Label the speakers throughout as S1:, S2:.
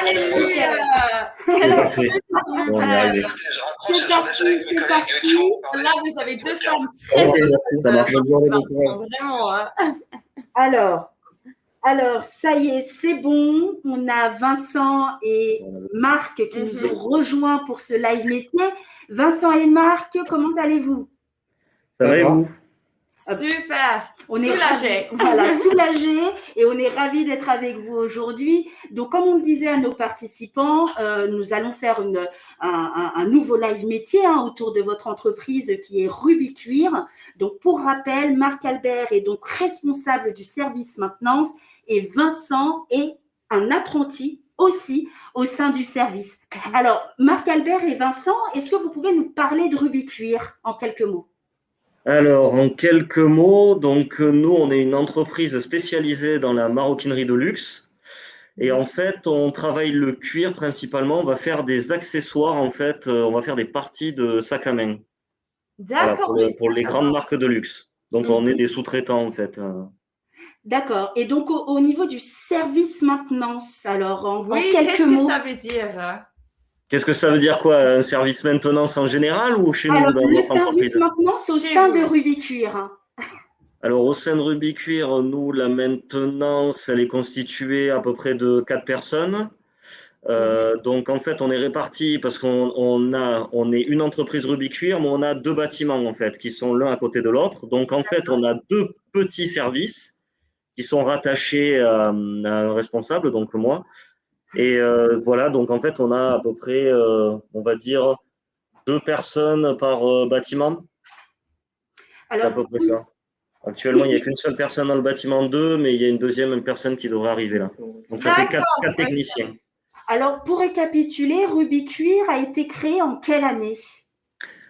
S1: Alléluia.
S2: C'est parfait.
S1: Super.
S2: On y est arrivé.
S1: C'est parti, c'est parti. Là, vous avez deux femmes très
S2: Ok, merci, ça marche. Bonne journée, bon courage.
S1: vraiment.
S3: Alors, ça y est, c'est bon. On a Vincent et Marc qui nous ont rejoints pour ce live métier. Vincent et Marc, comment allez-vous?
S2: Ça va et vous?
S1: Super.
S3: On est
S1: soulagés.
S3: Voilà, soulagés et on est ravis d'être avec vous aujourd'hui. Donc, comme on le disait à nos participants, nous allons faire un nouveau live métier autour de votre entreprise qui est Ruby Cuir. Donc, pour rappel, Marc Albert est donc responsable du service maintenance et Vincent est un apprenti aussi au sein du service. Alors, Marc Albert et Vincent, est-ce que vous pouvez nous parler de Ruby Cuir en quelques mots?
S2: Alors, en quelques mots, donc nous, on est une entreprise spécialisée dans la maroquinerie de luxe. Et en fait, on travaille le cuir principalement. On va faire des accessoires, en fait. On va faire des parties de sacs à main. Voilà,
S1: D'accord.
S2: pour les grandes marques de luxe. Donc, on est des sous-traitants, en fait.
S3: D'accord. Et donc, au niveau du service maintenance, alors, en quelques
S1: qu'est-ce
S3: mots.
S1: que ça veut dire?
S2: Qu'est-ce que ça veut dire quoi? Un service maintenance en général ou chez nous dans
S3: le
S2: notre entreprise?
S3: service maintenance au sein de Ruby Cuir.
S2: Alors, au sein de Ruby Cuir, nous, la maintenance, elle est constituée à peu près de 4 personnes. Donc, en fait, on est répartis parce on est une entreprise Ruby Cuir, mais on a deux bâtiments, en fait, qui sont l'un à côté de l'autre. Donc, en fait, on a deux petits services qui sont rattachés à un responsable, donc moi. Et voilà, donc en fait, on a à peu près, on va dire, 2 personnes par bâtiment. C'est à peu près ça. Actuellement, il n'y a qu'une seule personne dans le bâtiment 2, mais il y a une deuxième personne qui devrait arriver là. Donc ça fait 4 techniciens.
S3: Alors, pour récapituler, Ruby Cuir a été créé en quelle année?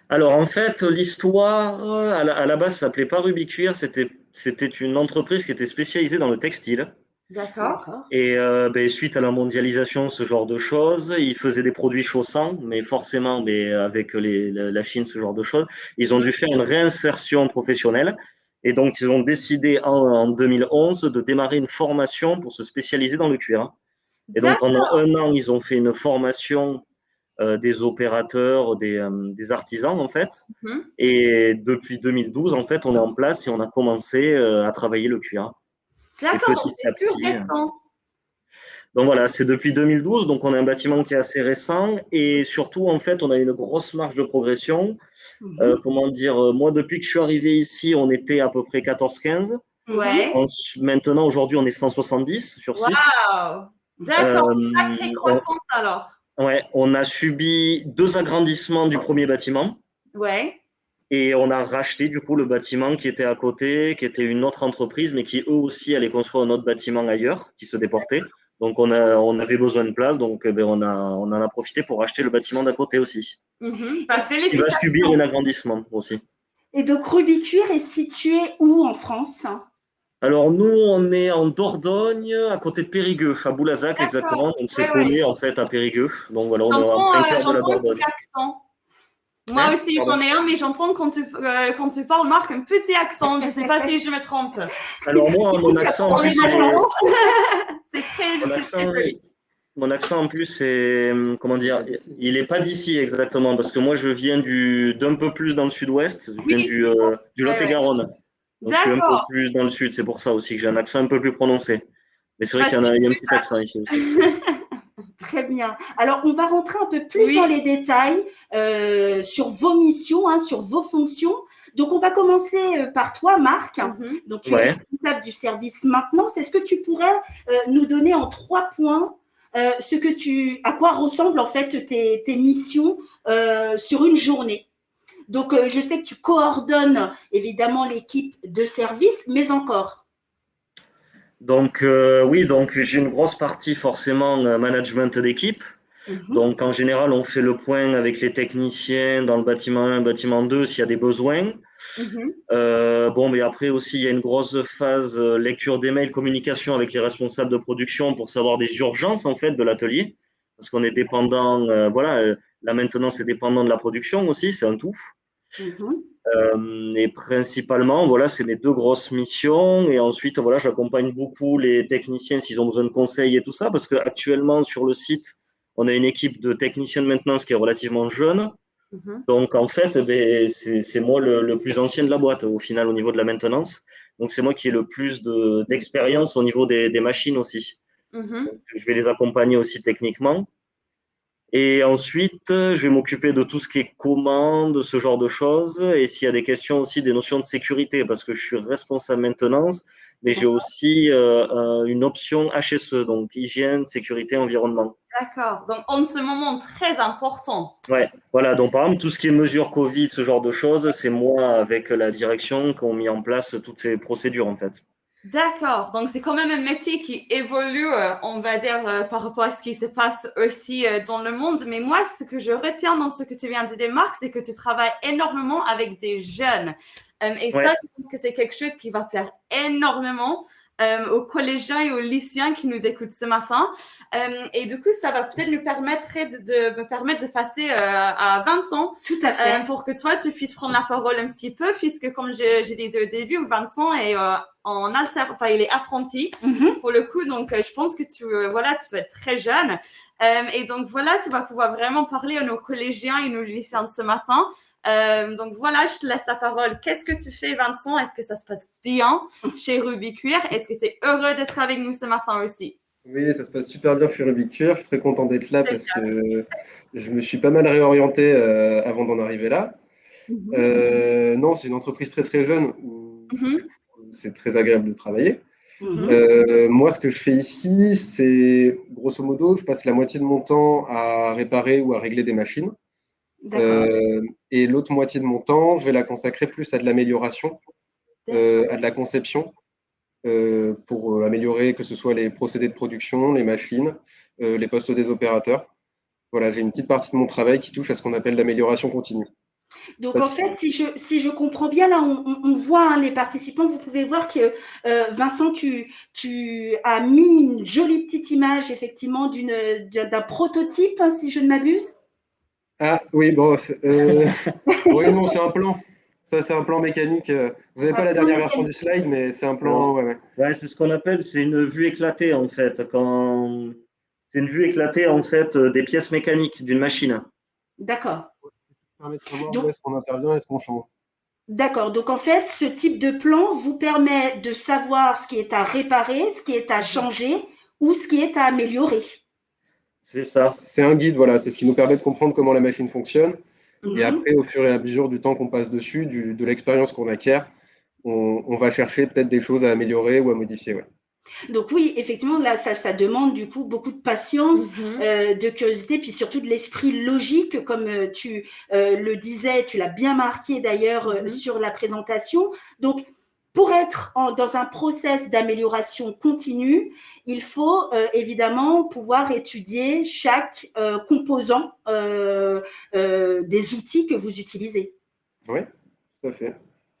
S2: Alors, en fait, l'histoire, à la base, ça s'appelait pas Ruby Cuir, c'était une entreprise qui était spécialisée dans le textile.
S1: D'accord.
S2: Et suite à la mondialisation, ce genre de choses, ils faisaient des produits chaussants, mais forcément, avec la Chine, ce genre de choses, ils ont dû faire une réinsertion professionnelle. Et donc, ils ont décidé en 2011 de démarrer une formation pour se spécialiser dans le cuir. Et donc, pendant un an, ils ont fait une formation des opérateurs, des artisans, en fait. Et depuis 2012, en fait, on est en place et on a commencé à travailler le cuir.
S1: D'accord, donc c'est tout récent.
S2: Donc voilà, c'est depuis 2012, donc on a un bâtiment qui est assez récent et surtout, en fait, on a une grosse marge de progression. Comment dire, moi, depuis que je suis arrivé ici, on était à peu près 14-15.
S1: Ouais.
S2: Maintenant, aujourd'hui, on est 170 sur site.
S1: Waouh! D'accord, sacrée croissance alors.
S2: Ouais, on a subi 2 agrandissements du premier bâtiment.
S1: Ouais.
S2: Et on a racheté du coup le bâtiment qui était à côté, qui était une autre entreprise, mais qui eux aussi allaient construire un autre bâtiment ailleurs, qui se déportait. Donc on avait besoin de place, donc on en a profité pour acheter le bâtiment d'à côté aussi.
S1: Il
S2: va subir un agrandissement aussi.
S3: Et donc Ruby Cuir est situé où en France?
S2: Alors nous, on est en Dordogne, à côté de Périgueux, à Boulazac exactement. Donc c'est collé en fait à Périgueux. Donc voilà, on est en plein cœur de la Dordogne.
S1: Moi aussi, j'en ai un, mais j'entends quand tu parles, Marc, un petit accent. Je ne sais pas si je me trompe.
S2: Alors moi, mon accent, en plus,
S1: c'est très
S2: mon accent, en plus, c'est, comment dire, il n'est pas d'ici exactement, parce que moi, je viens d'un peu plus dans le sud-ouest, je viens du Lot-et-Garonne. Donc, je suis un peu plus dans le sud, c'est pour ça aussi que j'ai un accent un peu plus prononcé. Mais c'est vrai qu'il y a un petit accent ici aussi.
S3: Très bien. Alors, on va rentrer un peu plus dans les détails sur vos missions, sur vos fonctions. Donc, on va commencer par toi, Marc. Donc, tu es responsable du service maintenance. Est-ce que tu pourrais nous donner en 3 points à quoi ressemblent en fait tes missions sur une journée? Donc, je sais que tu coordonnes évidemment l'équipe de service, mais encore.
S2: Donc, oui, donc j'ai une grosse partie forcément management d'équipe. Donc, en général, on fait le point avec les techniciens dans le bâtiment 1, bâtiment 2 s'il y a des besoins. Mais après aussi, il y a une grosse phase lecture des mails, communication avec les responsables de production pour savoir des urgences en fait de l'atelier. Parce qu'on est dépendant, la maintenance est dépendant de la production aussi, c'est un tout.
S3: Mhm.
S2: Et principalement, voilà, c'est mes deux grosses missions. Et ensuite, voilà, j'accompagne beaucoup les techniciens s'ils ont besoin de conseils et tout ça, parce qu'actuellement, sur le site, on a une équipe de techniciens de maintenance qui est relativement jeune.
S1: Mhm.
S2: Donc, en fait, ben, c'est moi le plus ancien de la boîte, au final, au niveau de la maintenance. Donc, c'est moi qui ai le plus d'expérience au niveau des machines aussi.
S1: Mhm.
S2: Donc, je vais les accompagner aussi techniquement. Et ensuite, je vais m'occuper de tout ce qui est commande, ce genre de choses. Et s'il y a des questions aussi, des notions de sécurité, parce que je suis responsable maintenance, mais j'ai aussi une option HSE, donc hygiène, sécurité, environnement.
S1: D'accord. Donc, en ce moment très important.
S2: Ouais, voilà. Donc, par exemple, tout ce qui est mesures Covid, ce genre de choses, c'est moi avec la direction qui ont mis en place toutes ces procédures, en fait.
S1: D'accord. Donc, c'est quand même un métier qui évolue, on va dire, par rapport à ce qui se passe aussi dans le monde. Mais moi, ce que je retiens dans ce que tu viens de dire, Marc, c'est que tu travailles énormément avec des jeunes. Et
S2: Ouais,
S1: ça, je pense que c'est quelque chose qui va plaire énormément aux collégiens et aux lycéens qui nous écoutent ce matin. Et du coup, ça va peut-être nous permettre me permettre de passer à Vincent
S3: Tout à fait.
S1: pour que toi, tu puisses prendre la parole un petit peu, puisque comme j'ai dit au début, Vincent est enfin, il est apprenti
S3: Mhm.
S1: pour le coup, donc je pense que voilà, tu dois être très jeune. Et donc voilà, tu vas pouvoir vraiment parler à nos collégiens et nos lycéens ce matin. Donc voilà, je te laisse la parole. Qu'est-ce que tu fais, Vincent? Est-ce que ça se passe bien chez Ruby Cuir? Est-ce que tu es heureux d'être avec nous ce matin aussi?
S4: Oui, ça se passe super bien chez Rubik Cuir. Je suis très content d'être là parce
S1: Génial.
S4: que je me suis pas mal réorienté avant d'en arriver là. Non, c'est une entreprise très très jeune où du
S1: Mhm.
S4: coup, c'est très agréable de travailler.
S3: Mhm.
S4: Moi, ce que je fais ici, c'est grosso modo, je passe la moitié de mon temps à réparer ou à régler des machines.
S3: D'accord.
S4: Et l'autre moitié de mon temps, je vais la consacrer plus à de l'amélioration, à de la conception pour améliorer que ce soit les procédés de production, les machines, les postes des opérateurs. Voilà, j'ai une petite partie de mon travail qui touche à ce qu'on appelle l'amélioration continue. Je sais
S3: Donc
S4: pas
S3: en
S4: si-
S3: fait, si je comprends bien, là, on voit hein, les participants, vous pouvez voir que Vincent, tu as mis une jolie petite image effectivement d'un prototype, hein, si je ne m'abuse.
S4: Ah oui, bon, oui, non, c'est un plan. Ça, c'est un plan mécanique. Vous n'avez
S3: Un
S4: pas la
S3: plan
S4: dernière version du
S3: mécanique.
S4: slide, mais c'est un plan.
S2: alors,
S4: Ouais, ouais.
S2: ouais, c'est ce qu'on appelle, c'est une vue éclatée, en fait. C'est une vue éclatée, en fait, des pièces mécaniques d'une machine.
S3: D'accord.
S4: Permettre de savoir où
S3: Donc,
S4: est-ce qu'on intervient et ce qu'on change.
S3: d'accord. Donc en fait, ce type de plan vous permet de savoir ce qui est à réparer, ce qui est à changer ou ce qui est à améliorer.
S2: C'est ça.
S4: C'est un guide, voilà, c'est ce qui nous permet de comprendre comment la machine fonctionne. Et
S3: Mhm.
S4: après, au fur et à mesure du temps qu'on passe dessus, de l'expérience qu'on acquiert, on va chercher peut-être des choses à améliorer ou à modifier. Ouais.
S3: Donc oui, effectivement, là, ça demande du coup beaucoup de patience,
S1: Mhm.
S3: de curiosité, puis surtout de l'esprit logique, comme tu le disais, tu l'as bien marqué d'ailleurs
S1: Mhm.
S3: sur la présentation. Donc, pour être dans un process d'amélioration continue, il faut évidemment pouvoir étudier chaque composant des outils que vous utilisez.
S4: Oui, tout à fait.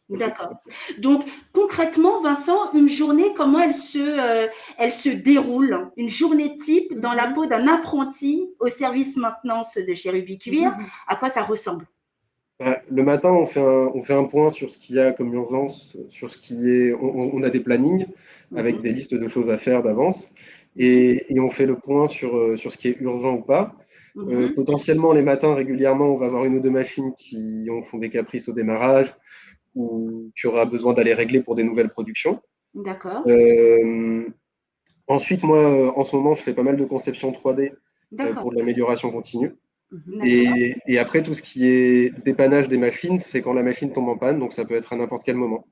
S4: Tout à fait, tout à
S3: D'accord.
S4: fait.
S3: Donc, concrètement, Vincent, une journée, comment elle se déroule? Une journée type dans la
S1: Mhm.
S3: peau d'un apprenti au service maintenance de chez Rubicuir,
S1: Mhm.
S3: à quoi ça ressemble?
S4: Le matin, on fait un point sur ce qu'il y a comme urgence, sur ce qui est. On a des plannings avec
S3: Mhm,
S4: des listes de choses à faire d'avance
S3: mhm,
S4: et on fait le point sur ce qui est urgent ou pas.
S3: mhm.
S4: Potentiellement, les matins, régulièrement, on va avoir une ou deux machines qui font des caprices au démarrage ou qui aura besoin d'aller régler pour des nouvelles productions.
S3: D'accord,
S4: Euh, Ensuite, moi, en ce moment, je fais pas mal de conception 3D
S3: d'accord,
S4: pour de l'amélioration continue.
S1: Mhm.
S3: d'accord.
S4: Et après, tout ce qui est dépannage des machines, c'est quand la machine tombe en panne, donc ça peut être à n'importe quel moment.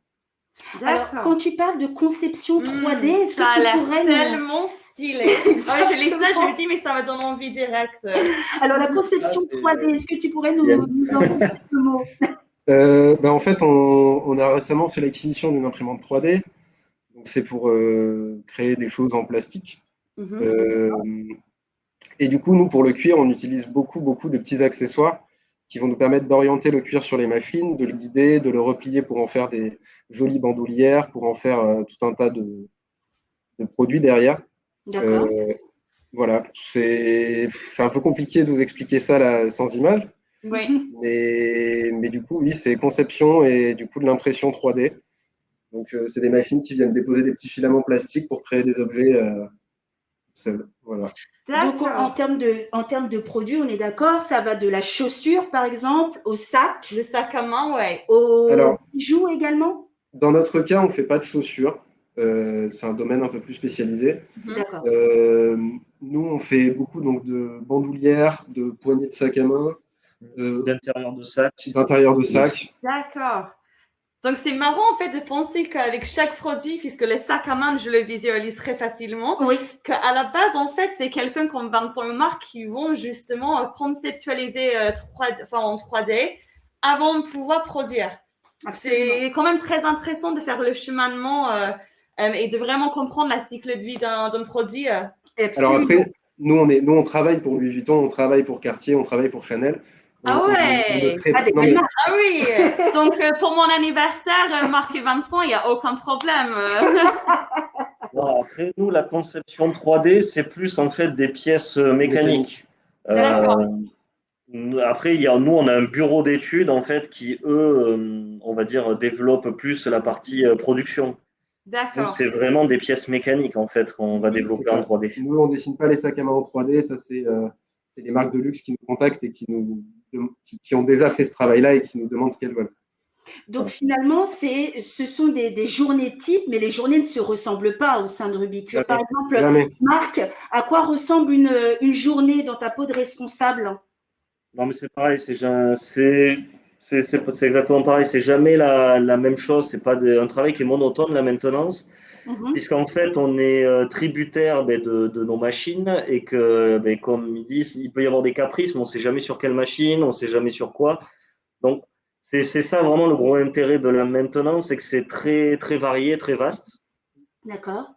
S3: Alors, quand
S1: D'accord.
S3: tu parles de conception 3D, est-ce
S1: Ça
S3: que
S1: a
S3: tu
S1: l'air
S3: pourrais nous...
S1: tellement stylé. Ouais, je lis ça, je me
S3: Exactement.
S1: dis, mais ça me donne envie direct.
S3: Alors, la
S4: Ah,
S3: conception 3D, est-ce que tu pourrais
S2: Bien.
S3: nous en dire quelques mots?
S4: En fait, on a récemment fait l'acquisition d'une imprimante 3D. Donc, c'est pour créer des choses en plastique.
S1: Mhm.
S4: Euh, et du coup, nous, pour le cuir, on utilise beaucoup, beaucoup de petits accessoires qui vont nous permettre d'orienter le cuir sur les machines, de le guider, de le replier pour en faire des jolies bandoulières, pour en faire tout un tas de produits derrière.
S3: D'accord.
S4: Euh, voilà, c'est un peu compliqué de vous expliquer ça là, sans image,
S1: Oui.
S4: Mais du coup, oui, c'est conception et du coup de l'impression 3D. Donc, c'est des machines qui viennent déposer des petits filaments plastiques pour créer des objets seuls. Voilà.
S3: Donc,
S1: D'accord.
S3: en termes de produits, on est d'accord, ça va de la chaussure, par exemple, au sac,
S1: Le sac à main, ouais.
S3: aux
S4: Alors,
S3: bijoux également.
S4: dans notre cas, on ne fait pas de chaussures. C'est un domaine un peu plus spécialisé.
S1: Mhm.
S3: D'accord.
S4: Nous, on fait beaucoup donc, de bandoulières, de poignées de sac à main,
S2: D'intérieur de sac.
S4: d'intérieur de sac.
S1: D'accord. Donc, c'est marrant en fait de penser qu'avec chaque produit, puisque le sac à main, je le visualise très facilement,
S3: Oui,
S1: qu'à la base, en fait, c'est quelqu'un comme Vincent et Marc qui vont justement conceptualiser en 3D avant de pouvoir produire.
S3: absolument.
S1: C'est quand même très intéressant de faire le cheminement et de vraiment comprendre la cycle de vie d'un produit.
S4: Alors
S3: Absolument.
S4: après, nous, on travaille pour Louis Vuitton, on travaille pour Cartier, on travaille pour Chanel.
S1: Ah
S4: On ne
S1: ouais!
S4: crée
S3: Ah,
S4: pas.
S3: des
S4: Non,
S3: belles
S4: mais
S3: marques.
S1: Ah oui! Donc, pour mon anniversaire, Marc et Vincent, il n'y a aucun problème.
S2: Non, après, nous, la conception 3D, c'est plus en fait des pièces mécaniques.
S1: D'accord.
S2: Après, nous, on a un bureau d'études en fait qui, eux, on va dire, développent plus la partie production. Nous,
S1: D'accord.
S2: c'est vraiment des pièces mécaniques en fait qu'on va
S4: c'est
S2: développer en
S4: ça.
S2: 3D.
S4: Nous, on ne dessine pas les sacs à main en 3D. Ça, c'est les marques de luxe qui nous contactent et qui ont déjà fait ce travail-là et qui nous demandent ce qu'elles veulent.
S3: Donc finalement, ce sont des journées types, mais les journées ne se ressemblent pas au sein de Rubik's Cube. Par
S4: Jamais.
S3: exemple,
S4: Jamais.
S3: Marc, à quoi ressemble une journée dans ta peau de responsable?
S2: Non, mais c'est pareil, c'est exactement pareil. C'est jamais la même chose. C'est pas un travail qui est monotone, la maintenance.
S3: Mhm.
S2: Puisqu'en fait, on est tributaire de nos machines et que, comme ils disent, il peut y avoir des caprices, mais on ne sait jamais sur quelle machine, on ne sait jamais sur quoi. Donc, c'est ça vraiment le gros intérêt de la maintenance, c'est que c'est très, très varié, très vaste.
S3: D'accord.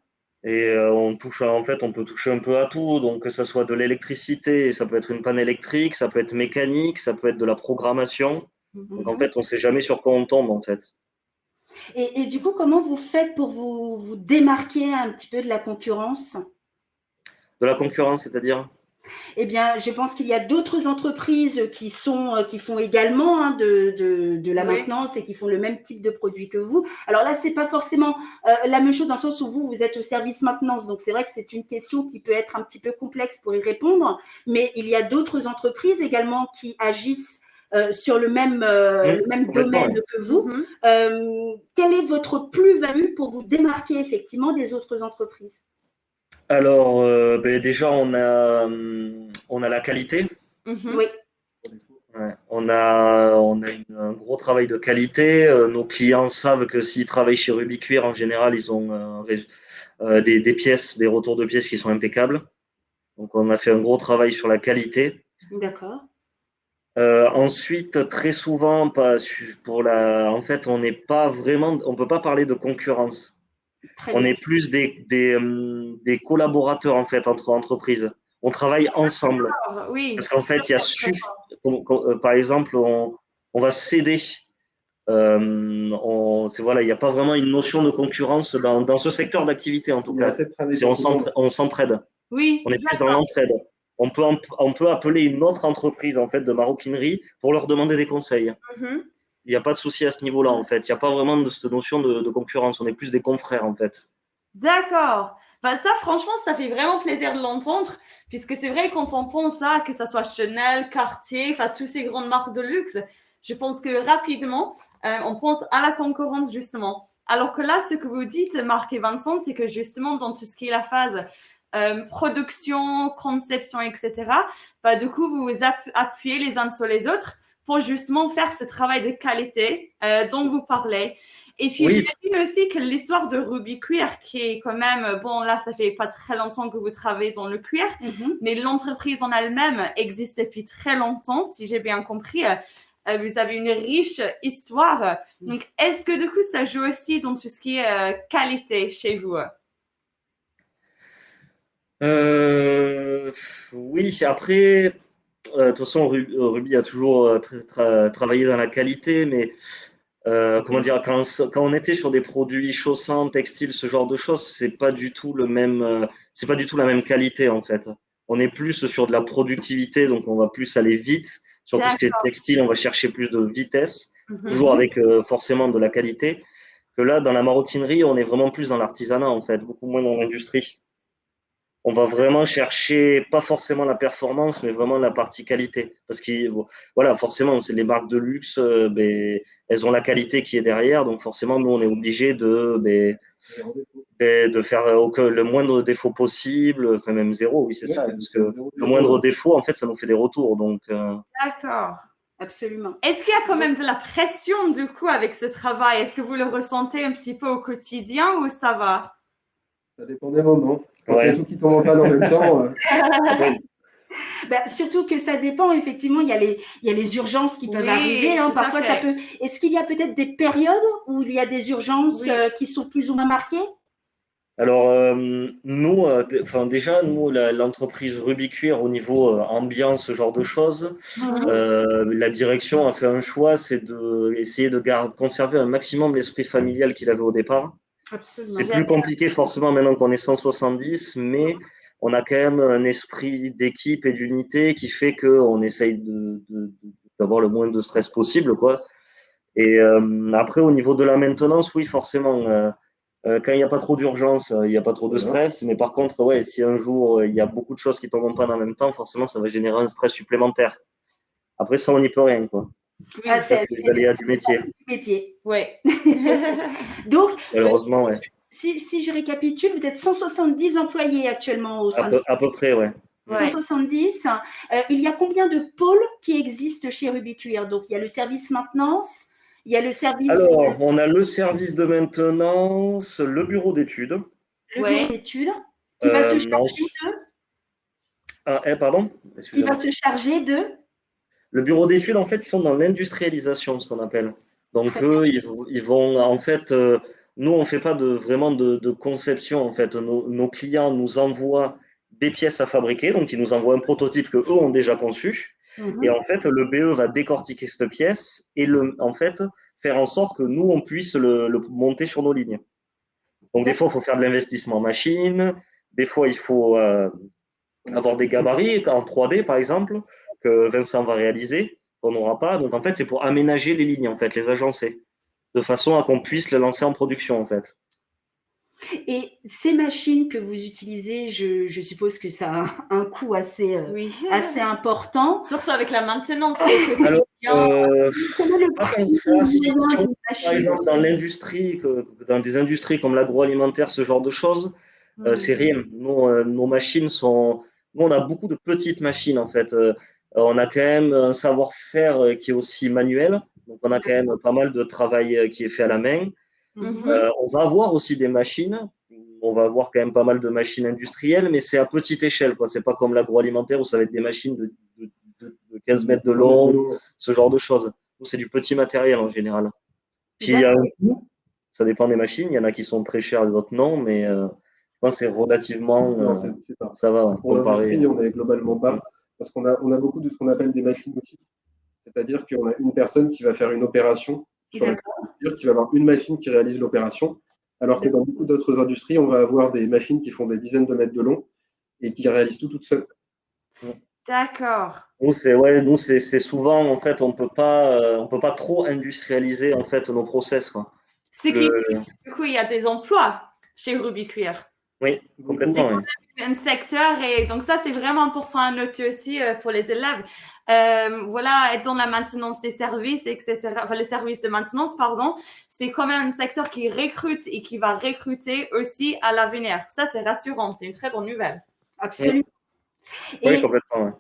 S2: Et en fait, on peut toucher un peu à tout. Donc, que ça soit de l'électricité, ça peut être une panne électrique, ça peut être mécanique, ça peut être de la programmation. Donc, en
S3: Mhm.
S2: fait, on ne sait jamais sur quoi on tombe, en fait.
S3: Et du coup, comment vous faites pour vous démarquer un petit peu de la concurrence?
S2: De la concurrence, c'est-à-dire?
S3: Eh bien, je pense qu'il y a d'autres entreprises qui font également de la
S1: Oui.
S3: maintenance et qui font le même type de produit que vous. Alors là, c'est pas forcément la même chose dans le sens où vous êtes au service maintenance. Donc, c'est vrai que c'est une question qui peut être un petit peu complexe pour y répondre. Mais il y a d'autres entreprises également qui agissent sur le même
S2: Complètement,
S3: domaine
S2: ouais.
S3: que vous.
S1: Mhm.
S3: Quelle est votre plus-value pour vous démarquer effectivement des autres entreprises?
S2: Alors, déjà, on a la qualité.
S1: Mhm.
S3: Oui,
S2: Ouais. On a un gros travail de qualité. Nos clients savent que s'ils travaillent chez Rubik's, en général, ils ont des pièces, des retours de pièces qui sont impeccables. Donc, on a fait un gros travail sur la qualité.
S3: d'accord.
S2: Ensuite, très souvent, en fait, on n'est pas vraiment, on peut pas parler de concurrence.
S3: Très
S2: On
S3: bien.
S2: est plus des collaborateurs en fait entre entreprises. On travaille ensemble
S1: Oui.
S2: parce qu'en fait, par exemple, on va s'aider. Voilà, il n'y a pas vraiment une notion de concurrence dans ce secteur d'activité en tout
S4: Il y a
S2: cas.
S4: assez de travail
S2: C'est
S4: pour tout le monde.
S2: on s'entraide.
S1: Oui.
S2: On est plus dans l'entraide. On peut appeler une autre entreprise en fait de maroquinerie pour leur demander des conseils.
S1: Mhm.
S2: Il n'y a pas de souci à ce niveau-là en fait. Il n'y a pas vraiment de cette notion de concurrence. On est plus des confrères en fait.
S1: D'accord. Ben ça, franchement, ça fait vraiment plaisir de l'entendre, puisque c'est vrai, quand on pense à que ça soit Chanel, Cartier, enfin, toutes ces grandes marques de luxe, je pense que rapidement, on pense à la concurrence, justement. Alors que là, ce que vous dites, Marc et Vincent, c'est que justement, dans tout ce qui est la phase production, conception, etc., bah, du coup, vous vous appuyez les uns sur les autres pour justement faire ce travail de qualité dont vous parlez. Et puis,
S2: Oui,
S1: j'imagine aussi que l'histoire de Ruby Cuir, qui est quand même, bon, là, ça fait pas très longtemps que vous travaillez dans le cuir, mais l'entreprise en elle-même existe depuis très longtemps, si j'ai bien compris. Vous avez une riche histoire. Donc, est-ce que du coup, ça joue aussi dans tout ce qui est qualité chez vous?
S2: Oui, c'est après. De toute façon, Ruby a toujours travaillé dans la qualité, mais comment dire, quand on était sur des produits chaussants, textiles, ce genre de choses, c'est pas du tout c'est pas du tout la même qualité en fait. On est plus sur de la productivité, donc on va plus aller vite. Sur tout ce qui est
S1: D'accord.
S2: textile, on va chercher plus de vitesse,
S1: Mhm.
S2: toujours avec forcément de la qualité. Que là, dans la maroquinerie, on est vraiment plus dans l'artisanat, en fait, beaucoup moins dans l'industrie. On va vraiment chercher, pas forcément la performance, mais vraiment la partie qualité. Parce que, voilà, forcément, c'est les marques de luxe, ben, elles ont la qualité qui est derrière. Donc, forcément, nous, on est obligé de faire le moindre défaut possible, enfin, même zéro, oui, c'est
S4: Ouais,
S2: ça.
S4: c'est
S2: Parce
S4: c'est
S2: que
S4: zéro
S2: le
S4: défaut,
S2: moindre
S4: ouais.
S2: défaut, en fait, ça nous fait des retours. Donc,
S1: D'accord.
S3: Absolument.
S1: Est-ce qu'il y a quand même de la pression du coup avec ce travail? Est-ce que vous le ressentez un petit peu au quotidien ou ça va?
S4: Ça dépend des moments. Quand il y a
S2: ouais.
S4: tout qui tombe en panne en même temps,
S2: Oui.
S3: Ben, surtout que ça dépend, effectivement, il y a les urgences qui peuvent
S1: Oui,
S3: arriver. Hein.
S1: tout à
S3: Parfois, ça
S1: fait.
S3: peut. Est-ce qu'il y a peut-être des périodes où il y a des urgences
S1: Oui.
S3: qui sont plus ou moins marquées?
S2: Alors, nous, enfin, déjà, nous, l'entreprise Rubicuir, au niveau ambiance, ce genre de choses,
S3: Mhm.
S2: la direction a fait un choix, c'est d'essayer de conserver un maximum l'esprit familial qu'il avait au départ.
S3: Absolument.
S2: C'est plus compliqué forcément maintenant qu'on est 170, mais on a quand même un esprit d'équipe et d'unité qui fait qu'on essaye d'avoir le moins de stress possible, quoi. Et après, au niveau de la maintenance, oui, forcément, quand il n'y a pas trop d'urgence, il n'y a pas trop de
S4: voilà.
S2: stress. Mais par contre, ouais, si un jour il y a beaucoup de choses qui tombent en panne en même temps, forcément, ça va générer un stress supplémentaire. Après, ça, on n'y peut rien, quoi.
S3: Ah,
S1: Oui.
S2: Ça, c'est les aléas du métier.
S3: le métier.
S1: Oui.
S3: Donc,
S2: Malheureusement, ouais.
S3: si je récapitule, vous êtes 170 employés actuellement au sein de
S2: À peu près, ouais.
S1: Ouais.
S3: 170. Il y a combien de pôles qui existent chez Rubicuir? Donc, il y a le service maintenance, il y a le service,
S2: Alors, on a le service de maintenance, le bureau d'études.
S3: le bureau
S1: Ouais.
S3: d'études, qui va se charger
S2: Ensuite, pardon,
S3: qui va
S2: excusez-moi.
S3: se charger de.
S2: Le bureau d'études, en fait, ils sont dans l'industrialisation, ce qu'on appelle. Donc,
S3: Très
S2: eux, ils vont, en fait, nous, on ne fait pas vraiment de conception. En fait, nos clients nous envoient des pièces à fabriquer. Donc, ils nous envoient un prototype que eux ont déjà conçu.
S3: bien.
S2: Et en fait, le BE va décortiquer cette pièce et en fait, faire en sorte que nous, on puisse le monter sur nos lignes. Donc, des fois, il faut faire de l'investissement en machine. Des fois, il faut avoir des gabarits en 3D, par exemple, que Vincent va réaliser, qu'on n'aura pas. Donc, en fait, c'est pour aménager les lignes, en fait, les agencer, de façon à qu'on puisse les lancer en production, en fait.
S3: Et ces machines que vous utilisez, je suppose que ça a un coût assez,
S1: Oui.
S3: assez important.
S1: Surtout avec la maintenance au
S2: Alors,
S1: quotidien.
S3: Quel est le
S2: pas tant
S3: prix
S2: que ça. Si
S3: moyen
S2: on,
S3: d'une
S2: par
S3: machine?
S2: exemple, dans l'industrie, dans des industries comme l'agroalimentaire, ce genre de choses, c'est rien. Nos machines sont. Nous, on a beaucoup de petites machines, en fait. On a quand même un savoir-faire qui est aussi manuel. Donc, on a quand même pas mal de travail qui est fait à la main.
S1: Mhm.
S2: On va avoir aussi des machines. On va avoir quand même pas mal de machines industrielles, mais c'est à petite échelle, quoi. C'est pas comme l'agroalimentaire où ça va être des machines de 15 mètres de
S4: 100 mètres de
S2: long,
S4: long.
S2: ce genre de choses. Nous, c'est du petit matériel en général. Puis il y a un coût, ça dépend des machines. Il y en a qui sont très chères, d'autres non, mais je pense que c'est relativement.
S4: Non, c'est pas.
S2: Ça va,
S4: Pour
S2: comparé.
S4: l'industrie, on est globalement bas parce qu'on a beaucoup de ce qu'on appelle des machines outils. C'est-à-dire qu'on a une personne qui va faire une opération sur la
S3: D'accord.
S4: culture, qui va avoir une machine qui réalise l'opération, alors que dans beaucoup d'autres industries, on va avoir des machines qui font des dizaines de mètres de long et qui réalisent tout toutes seules.
S1: D'accord.
S2: Nous, c'est souvent, en fait, on peut pas trop industrialiser, en fait, nos process, quoi.
S1: Ce qui fait que, du coup, il y a des emplois chez Rubicuir.
S2: Oui,
S1: C'est
S2: complètement.
S1: quand
S2: Oui.
S1: même un secteur et donc ça, c'est vraiment important à noter aussi pour les élèves. Voilà, être dans la maintenance des services, etc. Enfin, les services de maintenance, pardon. C'est quand même un secteur qui recrute et qui va recruter aussi à l'avenir. Ça, c'est rassurant. C'est une très bonne nouvelle.
S3: Absolument.
S2: Oui,
S3: Et,
S2: complètement. Ouais.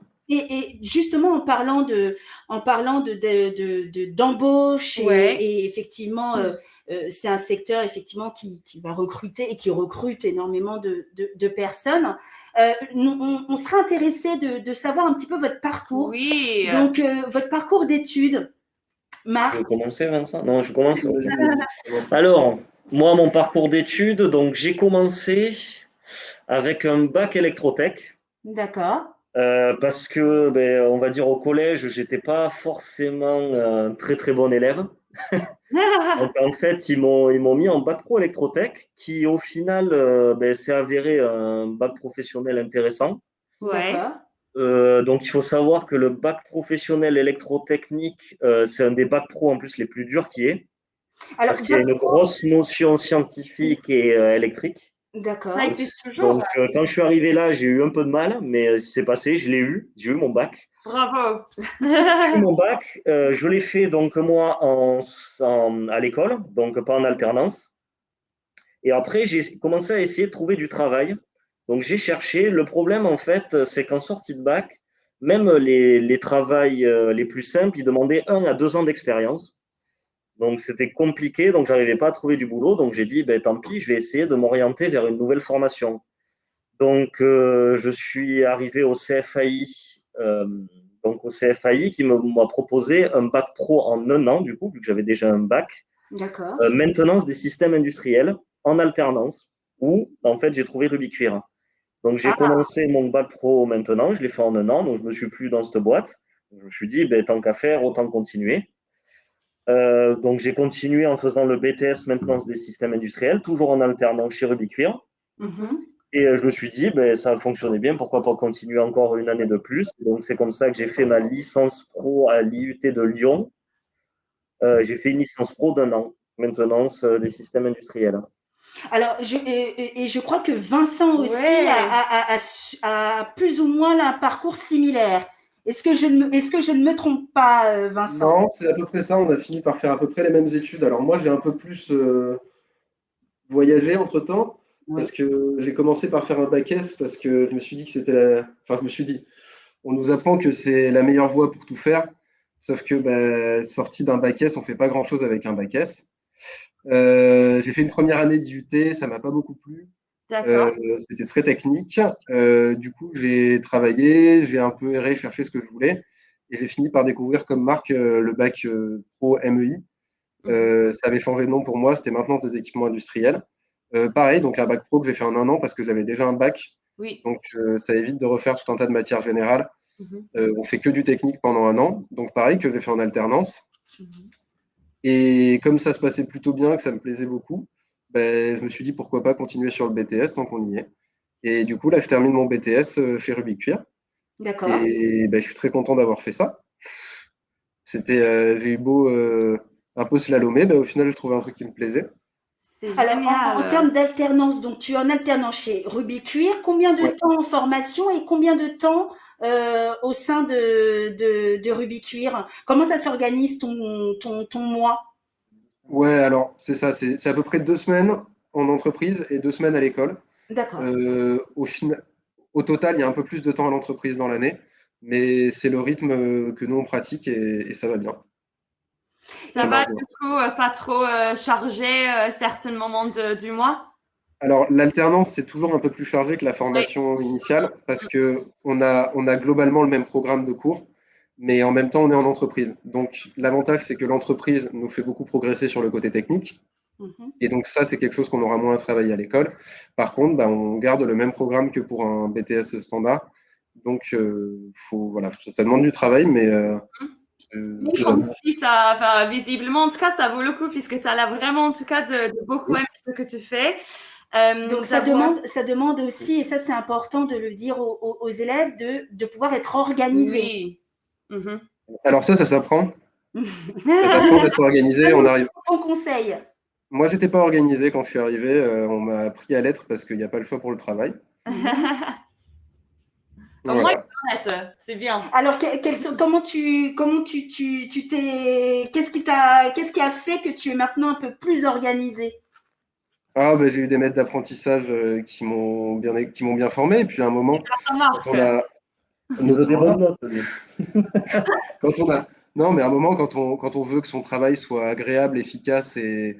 S3: et justement, d'embauche
S1: Ouais.
S3: et effectivement, c'est un secteur effectivement qui va recruter et qui recrute énormément de personnes. On sera intéressé de savoir un petit peu votre parcours.
S1: Oui.
S3: Donc, votre parcours d'études,
S2: Tu
S3: Marc.
S2: veux commencer, Vincent? Non, je commence. Ok. Alors, moi, mon parcours d'études, donc j'ai commencé avec un bac électrotech.
S3: D'accord.
S2: Parce que, ben, on va dire au collège, j'étais pas forcément un très très bon élève. Donc en fait, ils m'ont mis en bac pro électrotech, qui au final ben, s'est avéré un bac professionnel intéressant.
S1: Ouais.
S3: D'accord.
S2: Donc, il faut savoir que le bac professionnel électrotechnique, c'est un des bacs pro en plus les plus durs qui est,
S3: Alors,
S2: parce qu'il y a une grosse notion scientifique et électrique.
S3: d'accord.
S1: Ça
S2: Donc,
S1: existe toujours.
S2: quand je suis arrivé là, j'ai eu un peu de mal, mais c'est passé, je l'ai eu, j'ai eu mon bac.
S1: Bravo.
S2: J'ai eu mon bac, je l'ai fait donc moi à l'école, donc pas en alternance. Et après, j'ai commencé à essayer de trouver du travail. Donc, j'ai cherché. Le problème, en fait, c'est qu'en sortie de bac, même les travails les plus simples, ils demandaient 1 à 2 ans d'expérience. Donc, c'était compliqué. Donc, j'arrivais pas à trouver du boulot. Donc, j'ai dit, ben, tant pis, je vais essayer de m'orienter vers une nouvelle formation. Donc, je suis arrivé au CFAI, donc au CFAI qui m'a proposé un bac pro en 1 an, du coup, vu que j'avais déjà un bac,
S3: D'accord.
S2: maintenance des systèmes industriels en alternance, où en fait j'ai trouvé Rubikcuir. Donc j'ai
S1: Ah,
S2: commencé mon bac pro maintenant, je l'ai fait en 1 an, donc je me suis plus dans cette boîte. Je me suis dit, ben, tant qu'à faire, autant continuer. Donc j'ai continué en faisant le BTS maintenance des systèmes industriels, toujours en alternance chez Rubikcuir.
S3: Mhm.
S2: Et je me suis dit, ben, ça a fonctionné bien, pourquoi pas continuer encore une année de plus. Donc c'est comme ça que j'ai fait ma licence pro à l'IUT de Lyon. J'ai fait une licence pro d'1 an, maintenance des systèmes industriels.
S3: Alors, et je crois que Vincent aussi
S1: ouais.
S3: a plus ou moins un parcours similaire. Est-ce que je ne me trompe pas, Vincent?
S4: Non, c'est à peu près ça. On a fini par faire à peu près les mêmes études. Alors moi, j'ai un peu plus voyagé entre-temps
S3: Oui.
S4: parce que j'ai commencé par faire un bac S parce que je me suis dit que c'était Enfin, je me suis dit, on nous apprend que c'est la meilleure voie pour tout faire. Sauf que bah, sorti d'un bac S, on fait pas grand-chose avec un bac S. J'ai fait une première année d'IUT, ça m'a pas beaucoup plu.
S1: D'accord.
S4: C'était très technique. Du coup, j'ai travaillé, j'ai un peu erré, cherché ce que je voulais. Et j'ai fini par découvrir comme marque le bac pro MEI.
S1: Mhm.
S4: Ça avait changé de nom pour moi, c'était maintenance des équipements industriels. Pareil, donc un bac pro que j'ai fait en 1 an parce que j'avais déjà un bac.
S1: Oui.
S4: Donc ça évite de refaire tout un tas de matières générales.
S1: Mhm.
S4: On fait que du technique pendant 1 an. Donc pareil, que j'ai fait en alternance.
S1: Mhm.
S4: Et comme ça se passait plutôt bien, que ça me plaisait beaucoup, ben, je me suis dit pourquoi pas continuer sur le BTS tant qu'on y est. Et du coup, là, je termine mon BTS chez Rubikcuir.
S3: D'accord.
S4: Et ben, je suis très content d'avoir fait ça. J'ai eu beau un peu slalomer, ben, au final, je trouvais un truc qui me plaisait.
S1: C'est
S3: Alors, en
S1: génial.
S3: termes d'alternance, donc tu es en alternance chez Rubikcuir. Combien de
S4: Ouais.
S3: temps en formation et combien de temps au sein de Rubikcuir? Comment ça s'organise ton mois?
S4: Ouais, alors, c'est ça, c'est à peu près 2 semaines en entreprise et 2 semaines à l'école.
S3: D'accord.
S4: Au total, il y a un peu plus de temps à l'entreprise dans l'année, mais c'est le rythme que nous on pratique et ça va bien.
S1: Ça
S4: Ça
S1: va
S4: marche bien.
S1: du coup pas trop chargé certains moments du mois?
S4: Alors, l'alternance, c'est toujours un peu plus chargé que la
S1: Oui.
S4: formation initiale parce que on a globalement le même programme de cours, mais en même temps, on est en entreprise. Donc, l'avantage, c'est que l'entreprise nous fait beaucoup progresser sur le côté technique.
S3: Mhm.
S4: Et donc, ça, c'est quelque chose qu'on aura moins à travailler à l'école. Par contre, bah, on garde le même programme que pour un BTS standard. Donc, voilà, ça demande du travail, mais
S1: Oui, comme
S4: faisable.
S1: tu dis, ça, enfin, visiblement, en tout cas, ça vaut le coup puisque tu as l'air vraiment, en tout cas, de beaucoup aimer ce que tu fais.
S3: Donc
S1: D'avoir.
S3: ça demande aussi, et ça c'est important de le dire aux élèves, de pouvoir être organisé.
S1: Oui. Mhm.
S4: Alors ça s'apprend. Ça s'apprend d'être organisé. On
S3: Donne-nous
S4: arrive.
S3: ton conseil.
S4: Moi, j'étais pas organisé quand je suis arrivé. On m'a pris à l'être parce qu'il n'y a pas le choix pour le travail.
S3: Mhm.
S1: Au moins,
S4: Voilà.
S1: il faut honnête, c'est bien.
S3: Alors, tu t'es, qu'est-ce qui a fait que tu es maintenant un peu plus organisé?
S4: Ah, bah, j'ai eu des maîtres d'apprentissage qui m'ont bien formé. Et puis à un moment,
S1: Ça
S4: quand
S1: marque.
S4: on a,
S2: Il nous donne des bonnes notes.
S4: quand on a, non, mais à un moment, quand on veut que son travail soit agréable, efficace et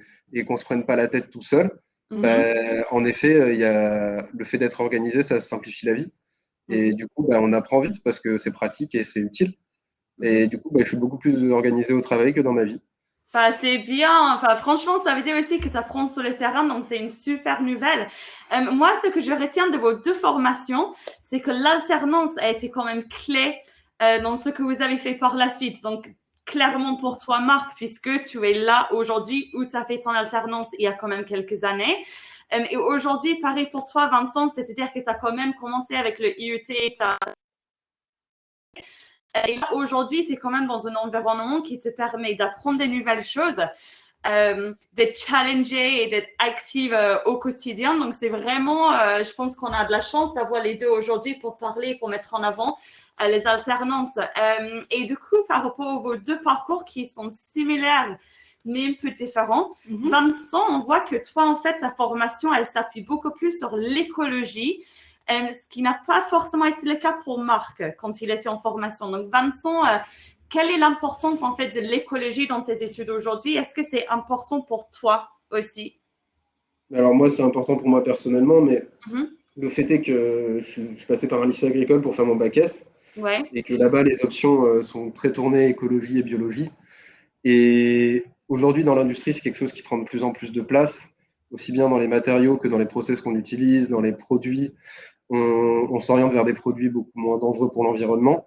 S4: qu'on se prenne pas la tête tout seul,
S1: Mhm.
S4: ben, en effet, il y a le fait d'être organisé, ça simplifie la vie. Et
S1: Mhm.
S4: du coup, ben, on apprend vite parce que c'est pratique et c'est utile.
S1: Mhm.
S4: Et du coup, ben, je suis beaucoup plus organisé au travail que dans ma vie.
S1: Enfin, c'est bien. Enfin, franchement, ça veut dire aussi que ça prend sur le terrain, donc c'est une super nouvelle. Moi, ce que je retiens de vos deux formations, c'est que l'alternance a été quand même clé dans ce que vous avez fait par la suite. Donc, clairement pour toi, Marc, puisque tu es là aujourd'hui où tu as fait ton alternance il y a quand même quelques années. Et aujourd'hui, pareil pour toi, Vincent, c'est-à-dire que tu as quand même commencé avec le IUT, tu as Et là, aujourd'hui, tu es quand même dans un environnement qui te permet d'apprendre des nouvelles choses, d'être challengé et d'être active au quotidien. Donc, c'est vraiment, je pense qu'on a de la chance d'avoir les deux aujourd'hui pour parler, pour mettre en avant les alternances. Et du coup, par rapport aux deux parcours qui sont similaires, mais un peu différents, Vincent, on voit que toi, en fait, sa formation, elle s'appuie beaucoup plus sur l'écologie, ce qui n'a pas forcément été le cas pour Marc quand il était en formation. Donc, Vincent, quelle est l'importance en fait de l'écologie dans tes études aujourd'hui? Est-ce que c'est important pour toi aussi?
S4: Alors moi, c'est important pour moi personnellement, mais le fait est que je suis passé par un lycée agricole pour faire mon bac S, et que là-bas, les options sont très tournées écologie et biologie. Et aujourd'hui, dans l'industrie, c'est quelque chose qui prend de plus en plus de place, aussi bien dans les matériaux que dans les process qu'on utilise, dans les produits. On s'oriente vers des produits beaucoup moins dangereux pour l'environnement.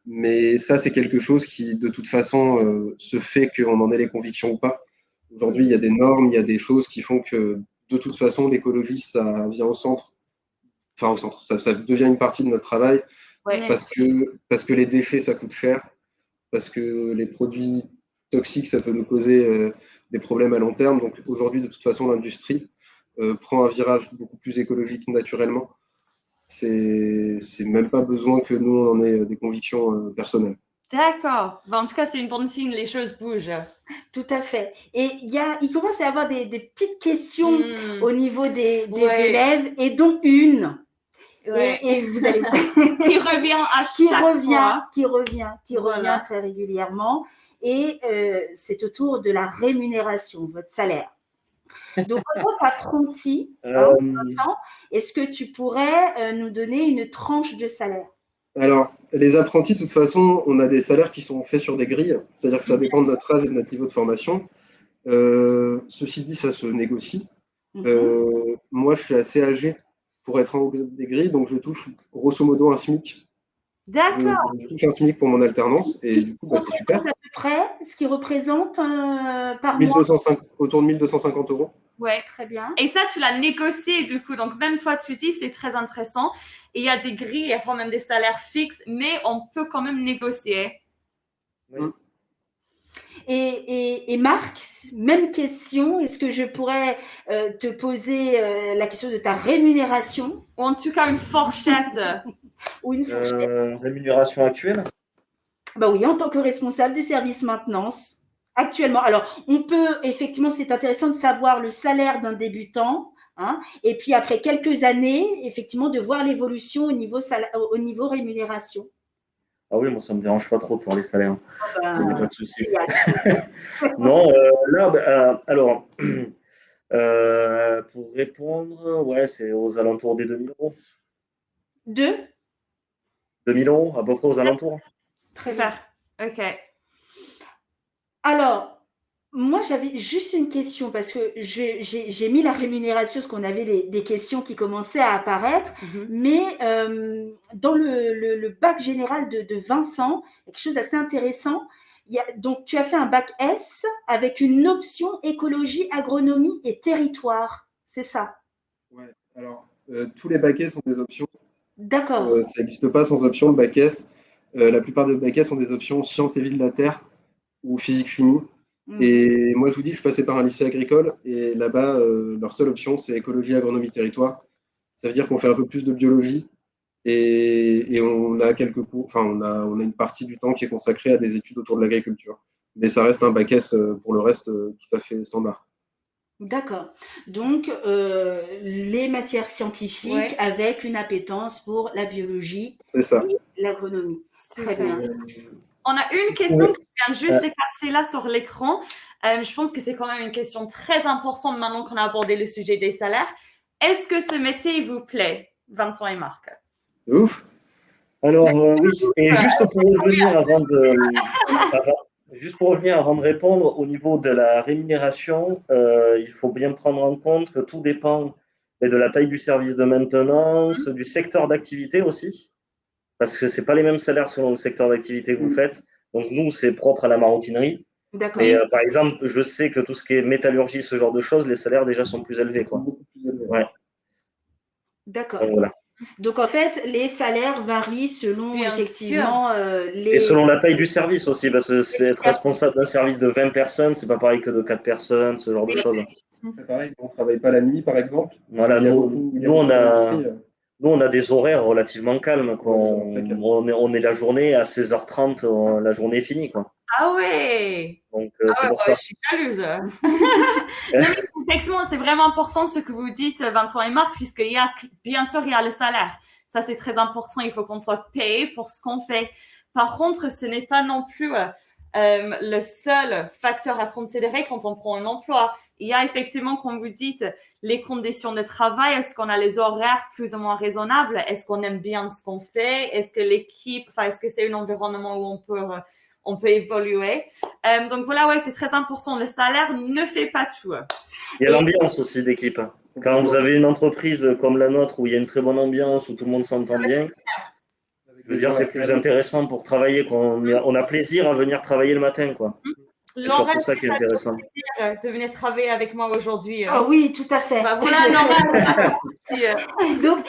S4: Mais ça, c'est quelque chose qui, de toute façon, se fait qu'on en ait les convictions ou pas. Aujourd'hui, il y a des normes, il y a des choses qui font que, de toute façon, l'écologie, ça vient au centre. Enfin, au centre, ça devient une partie de notre travail. Parce que les déchets, ça coûte cher. Parce que les produits toxiques, ça peut nous causer des problèmes à long terme. Donc aujourd'hui, de toute façon, l'industrie prend un virage beaucoup plus écologique naturellement. C'est même pas besoin que nous, on en ait des convictions personnelles.
S1: D'accord. En tout cas, c'est une bonne signe, les choses bougent.
S3: Tout à fait. Et il commence à y avoir des petites questions au niveau des élèves, et dont une. Et vous allez
S1: qui revient à chaque fois.
S3: Qui revient très régulièrement. Et c'est autour de la rémunération, votre salaire. Donc, en tant qu'apprenti, Vincent, est-ce que tu pourrais nous donner une tranche de salaire?
S4: Alors, les apprentis, de toute façon, on a des salaires qui sont faits sur des grilles, c'est-à-dire que ça dépend de notre âge et de notre niveau de formation. Ceci dit, ça se négocie. Moi, je suis assez âgé pour être en haut des grilles, donc je touche grosso modo un SMIC.
S1: D'accord.
S4: Je touche un SMIC pour mon alternance, et du coup, c'est super.
S3: À peu près ce qui représente par
S4: 1205, autour de 1250 €.
S1: Ouais,
S3: très bien.
S1: Et ça, tu l'as négocié du coup. Donc, même toi, tu dis, c'est très intéressant. Et il y a des grilles, il y a quand même des salaires fixes, mais on peut quand même négocier.
S2: Oui.
S3: Et Marc, même question, est-ce que je pourrais te poser la question de ta rémunération?
S1: Ou en tout cas, une fourchette.
S3: Ou une fourchette.
S2: Rémunération actuelle?
S3: Bah oui, en tant que responsable des services maintenance, actuellement. Alors, on peut, effectivement, c'est intéressant de savoir le salaire d'un débutant, hein, et puis après quelques années, effectivement, de voir l'évolution au niveau rémunération.
S2: Ah oui, moi, ça ne me dérange pas trop pour les salaires. Il n'y a pas de souci.
S3: Non,
S2: là, alors, pour répondre, ouais, c'est aux alentours des 2000 €. 2000 €, à peu près aux alentours.
S3: Très bien.
S1: Ok.
S3: Alors, moi, j'avais juste une question parce que j'ai mis la rémunération parce qu'on avait des questions qui commençaient à apparaître, mais dans le bac général de Vincent, quelque chose d'assez intéressant. Donc, tu as fait un bac S avec une option écologie, agronomie et territoire. C'est ça?
S4: Ouais, alors, tous les bacs S ont des options.
S3: D'accord.
S4: Ça n'existe pas sans option, le bac S. La plupart des bacs S ont des options sciences et vie de la terre ou physique-chimie. Et moi, je vous dis, je passais par un lycée agricole et là-bas, leur seule option, c'est écologie, agronomie, territoire. Ça veut dire qu'on fait un peu plus de biologie et on a quelques cours, enfin, on a une partie du temps qui est consacrée à des études autour de l'agriculture. Mais ça reste un bac S pour le reste tout à fait standard.
S3: D'accord. Donc, les matières scientifiques avec une appétence pour la biologie et l'agronomie. Très bien.
S1: On a une question qui vient juste d'éclater là sur l'écran. Je pense que c'est quand même une question très importante maintenant qu'on a abordé le sujet des salaires. Est-ce que ce métier vous plaît, Vincent et Marc?
S2: Ouf. Alors, oui, et juste pour revenir avant de répondre, au niveau de la rémunération, il faut bien prendre en compte que tout dépend de la taille du service de maintenance, du secteur d'activité aussi, parce que ce n'est pas les mêmes salaires selon le secteur d'activité que vous faites. Donc, nous, c'est propre à la maroquinerie. Mais par exemple, je sais que tout ce qui est métallurgie, ce genre de choses, les salaires déjà sont plus élevés, quoi.
S3: D'accord.
S2: Donc, voilà.
S3: Donc, en fait, les salaires varient selon
S1: Bien
S3: effectivement
S2: Et selon la taille du service aussi, parce que c'est être responsable d'un service de 20 personnes, c'est pas pareil que de 4 personnes, ce genre de choses.
S4: C'est pareil, on ne travaille pas la nuit, par exemple.
S2: Voilà,
S4: Il y a
S2: nous,
S4: beaucoup- il y a
S2: nous,
S4: beaucoup
S2: on a,
S4: d'industries,
S2: nous, on a des horaires relativement calmes, quoi.
S4: Ouais, c'est très calme.
S2: On est la journée à 16h30, la journée est finie, quoi.
S1: Ah ouais.
S2: Donc,
S1: Ah
S2: c'est
S1: ouais,
S2: pour
S1: ouais,
S2: ça.
S1: je suis jalouse. Non, mais effectivement, c'est vraiment important ce que vous dites, Vincent et Marc, puisqu'il y a, bien sûr, il y a le salaire. Ça, c'est très important. Il faut qu'on soit payé pour ce qu'on fait. Par contre, ce n'est pas non plus le seul facteur à considérer quand on prend un emploi. Il y a effectivement, comme vous dites, les conditions de travail. Est-ce qu'on a les horaires plus ou moins raisonnables? Est-ce qu'on aime bien ce qu'on fait? Est-ce que l'équipe, enfin, est-ce que c'est un environnement où on peut évoluer? Donc voilà, ouais, c'est très important. Le salaire ne fait pas tout.
S2: Il y a l'ambiance aussi d'équipe. Quand vous avez une entreprise comme la nôtre où il y a une très bonne ambiance, où tout le monde s'entend bien, je veux dire, c'est plus intéressant pour travailler, quoi. On a plaisir à venir travailler le matin, quoi. C'est
S1: Laura,
S2: surtout ça qui est intéressant.
S1: de venir travailler avec moi aujourd'hui.
S3: Ah oui, tout à fait.
S1: Bah voilà, Laura.
S3: Donc,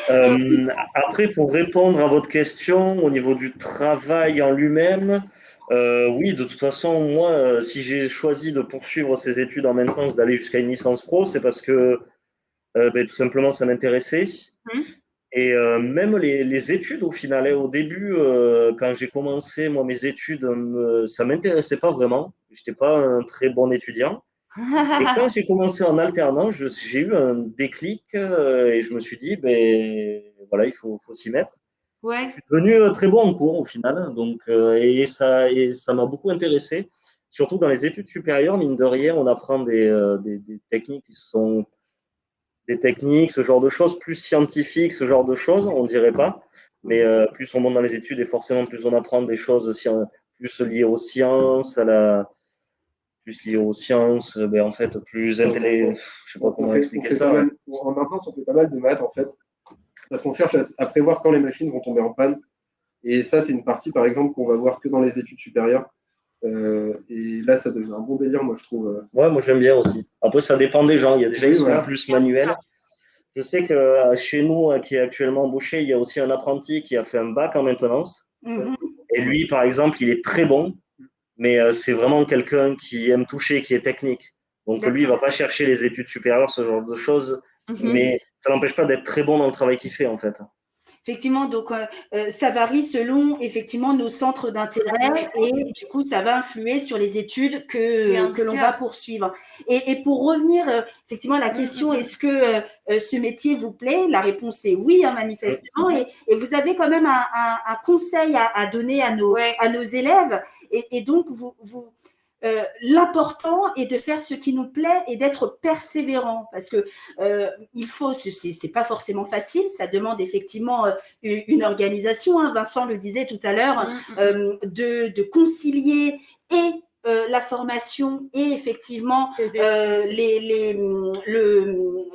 S2: Après, pour répondre à votre question au niveau du travail en lui-même, oui, de toute façon, moi, si j'ai choisi de poursuivre ces études en maintenance, d'aller jusqu'à une licence pro, c'est parce que tout simplement, ça m'intéressait. Et même les études, au final, au début, quand j'ai commencé moi mes études, ça m'intéressait pas vraiment. J'étais pas un très bon étudiant. Et quand j'ai commencé en alternance, j'ai eu un déclic et je me suis dit, ben voilà, il faut s'y mettre.
S1: Ouais.
S2: Je suis devenu très bon en cours au final, donc et ça m'a beaucoup intéressé. Surtout dans les études supérieures, mine de rien, on apprend des techniques qui sont des techniques, ce genre de choses, plus scientifiques, ce genre de choses, on dirait pas. Mais plus on monte dans les études et forcément plus on apprend des choses plus liées aux sciences, plus liées aux sciences, en fait, plus intelligent. Je sais pas comment expliquer ça.
S4: En maintenance, on fait pas mal de maths, en fait, parce qu'on cherche à prévoir quand les machines vont tomber en panne. Et ça, c'est une partie, par exemple, qu'on va voir que dans les études supérieures. Et là, ça devient un bon délire, moi, je trouve.
S2: Ouais, moi, j'aime bien aussi. Après, ça dépend des gens. Il y a des gens qui sont
S4: voilà.
S2: plus manuels. Je sais que chez nous, qui est actuellement embauché, il y a aussi un apprenti qui a fait un bac en maintenance. Et lui, par exemple, il est très bon, mais c'est vraiment quelqu'un qui aime toucher, qui est technique. Donc lui, il va pas chercher les études supérieures, ce genre de choses, mais ça n'empêche pas d'être très bon dans le travail qu'il fait, en fait.
S3: Effectivement, donc ça varie selon effectivement nos centres d'intérêt et du coup ça va influer sur les études que l'on va poursuivre. Et pour revenir effectivement à la question, est-ce que ce métier vous plaît? La réponse est oui, hein, manifestement. Et vous avez quand même un conseil à donner à nos élèves. Et donc l'important est de faire ce qui nous plaît et d'être persévérant parce que il faut, c'est pas forcément facile, ça demande effectivement une organisation, hein, Vincent le disait tout à l'heure, de concilier et la formation et effectivement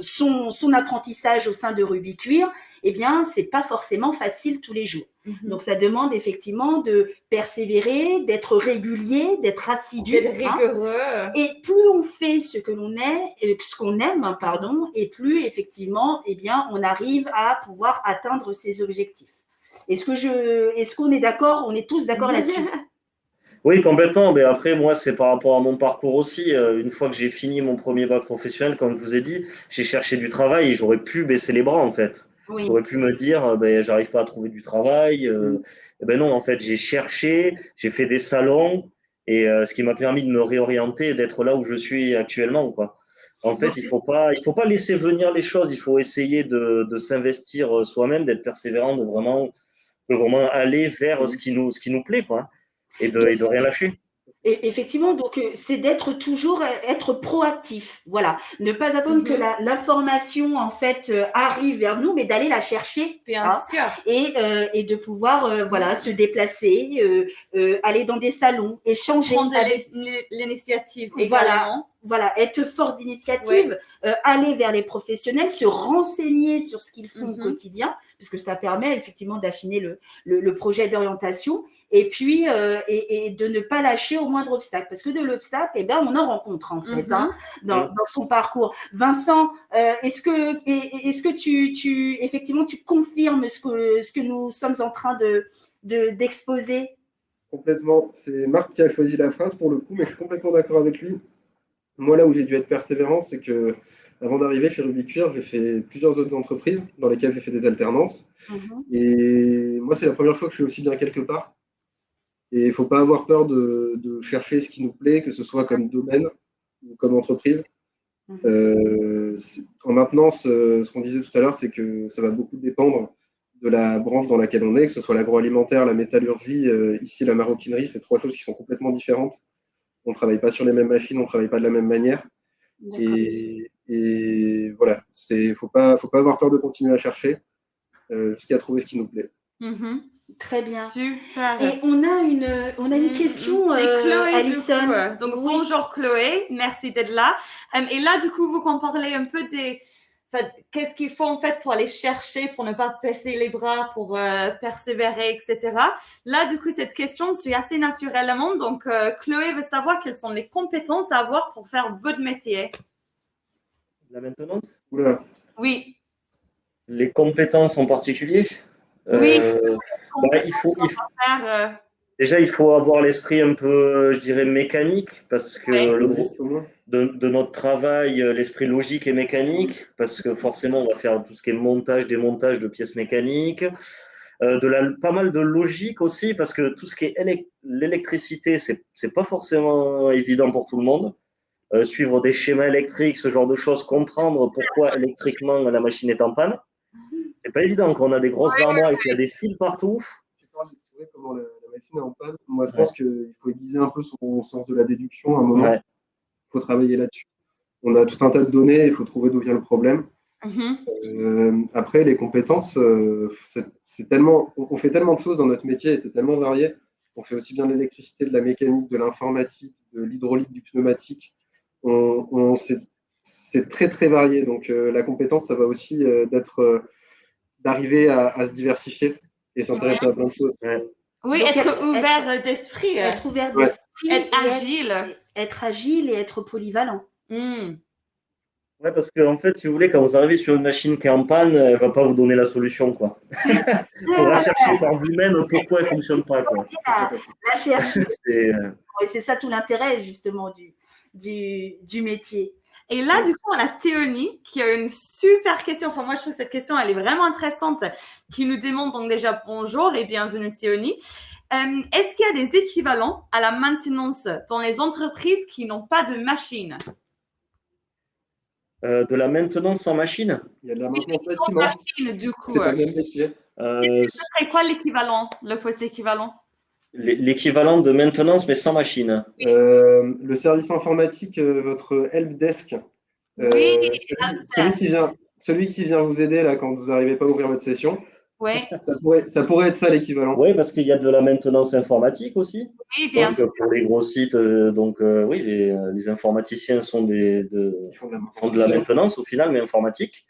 S3: son apprentissage au sein de Rubikcuir, eh bien, c'est pas forcément facile tous les jours. Donc, ça demande effectivement de persévérer, d'être régulier, d'être assidu.
S1: D'être rigoureux.
S3: Et plus on fait ce que l'on est, ce qu'on aime, pardon, et plus effectivement, eh bien, on arrive à pouvoir atteindre ses objectifs. Est-ce qu'on est d'accord? On est tous d'accord là-dessus?
S2: Oui, complètement. Mais après, moi, c'est par rapport à mon parcours aussi. Une fois que j'ai fini mon premier bac professionnel, comme je vous ai dit, j'ai cherché du travail et j'aurais pu baisser les bras, en fait.
S3: Oui.
S2: J'aurais pu me dire, j'arrive pas à trouver du travail. Non, en fait, j'ai cherché, j'ai fait des salons et ce qui m'a permis de me réorienter et d'être là où je suis actuellement, quoi. En fait, il faut pas laisser venir les choses. Il faut essayer de s'investir soi-même, d'être persévérant, de vraiment aller vers ce qui nous plaît, quoi. Et de rien lâcher.
S3: Et effectivement, donc c'est d'être toujours être proactif, voilà, ne pas attendre que l'information en fait arrive vers nous, mais d'aller la chercher,
S1: bien sûr,
S3: et de pouvoir voilà se déplacer, aller dans des salons, échanger,
S1: prendre l'initiative également.
S3: Voilà, être force d'initiative, aller vers les professionnels, se renseigner sur ce qu'ils font au quotidien, parce que ça permet effectivement d'affiner le projet d'orientation. et puis et de ne pas lâcher au moindre obstacle. Parce que de l'obstacle, eh ben, on en rencontre en fait dans son parcours. Vincent, est-ce que tu effectivement tu confirmes ce que nous sommes en train d'exposer?
S4: Complètement. C'est Marc qui a choisi la phrase pour le coup, mais je suis complètement d'accord avec lui. Moi, là où j'ai dû être persévérant, c'est que avant d'arriver chez Rubicure, j'ai fait plusieurs autres entreprises dans lesquelles j'ai fait des alternances. Et moi, c'est la première fois que je suis aussi bien quelque part. Et il ne faut pas avoir peur de chercher ce qui nous plaît, que ce soit comme domaine ou comme entreprise. En maintenance, ce qu'on disait tout à l'heure, c'est que ça va beaucoup dépendre de la branche dans laquelle on est, que ce soit l'agroalimentaire, la métallurgie, ici la maroquinerie, c'est trois choses qui sont complètement différentes. On ne travaille pas sur les mêmes machines, on ne travaille pas de la même manière. Et voilà, il ne faut pas avoir peur de continuer à chercher jusqu'à trouver ce qui nous plaît.
S3: Très bien.
S1: Super.
S3: Et on a une question,
S1: c'est Chloé,
S3: Alison.
S1: Donc, bonjour Chloé, merci d'être là. Et là, du coup, vous qu'on parlait un peu qu'est-ce qu'il faut en fait pour aller chercher, pour ne pas baisser les bras, pour persévérer, etc. Là, du coup, cette question suit assez naturellement. Donc, Chloé veut savoir quelles sont les compétences à avoir pour faire votre métier.
S2: La maintenance?
S4: Oula.
S1: Oui.
S2: Les compétences en particulier?
S1: Oui.
S2: Déjà, il faut avoir l'esprit un peu, je dirais, mécanique, parce que de notre travail, l'esprit logique et mécanique, parce que forcément, on va faire tout ce qui est montage, démontage de pièces mécaniques, pas mal de logique aussi, parce que tout ce qui est l'électricité, c'est pas forcément évident pour tout le monde. Suivre des schémas électriques, ce genre de choses, comprendre pourquoi électriquement la machine est en panne. C'est pas évident quand on a des grosses armoires et qu'il y a des fils partout.
S4: Tu parles de trouver comment la machine est en panne. Moi, je pense qu'il faut aiguiser un peu son sens de la déduction à un moment. Il faut travailler là-dessus. On a tout un tas de données, il faut trouver d'où vient le problème. Après, les compétences, c'est tellement, on fait tellement de choses dans notre métier, c'est tellement varié. On fait aussi bien de l'électricité, de la mécanique, de l'informatique, de l'hydraulique, du pneumatique. C'est très très varié. Donc la compétence, ça va aussi d'arriver à se diversifier et s'intéresser à plein de choses.
S1: Oui, donc être ouvert d'esprit.
S3: Être ouvert d'esprit.
S1: Être agile.
S3: Être agile et être polyvalent.
S2: Ouais, parce qu'en fait, si vous voulez, quand vous arrivez sur une machine qui est en panne, elle ne va pas vous donner la solution, quoi. Il faudra chercher par vous-même pourquoi elle ne fonctionne pas, quoi.
S3: La chercher. C'est ça tout l'intérêt, justement, du métier.
S1: Et là, du coup, on a Théonie qui a une super question. Enfin, moi, je trouve que cette question, elle est vraiment intéressante, qui nous demande donc déjà bonjour et bienvenue Théonie. Est-ce qu'il y a des équivalents à la maintenance dans les entreprises qui n'ont pas de machine?
S2: De la maintenance en machine?
S4: Il y a de la maintenance bâtiment.
S1: Machine, du coup.
S4: C'est pas le même métier.
S1: Ce serait quoi l'équivalent, le poste équivalent?
S2: L'équivalent de maintenance, mais sans machine.
S4: Le service informatique, votre helpdesk. Celui qui vient vous aider là quand vous n'arrivez pas à ouvrir votre session.
S1: Oui.
S4: Ça pourrait être ça l'équivalent.
S2: Oui, parce qu'il y a de la maintenance informatique aussi.
S1: Oui, bien sûr.
S2: Pour les gros sites, oui, les informaticiens font de la maintenance au final, mais informatique.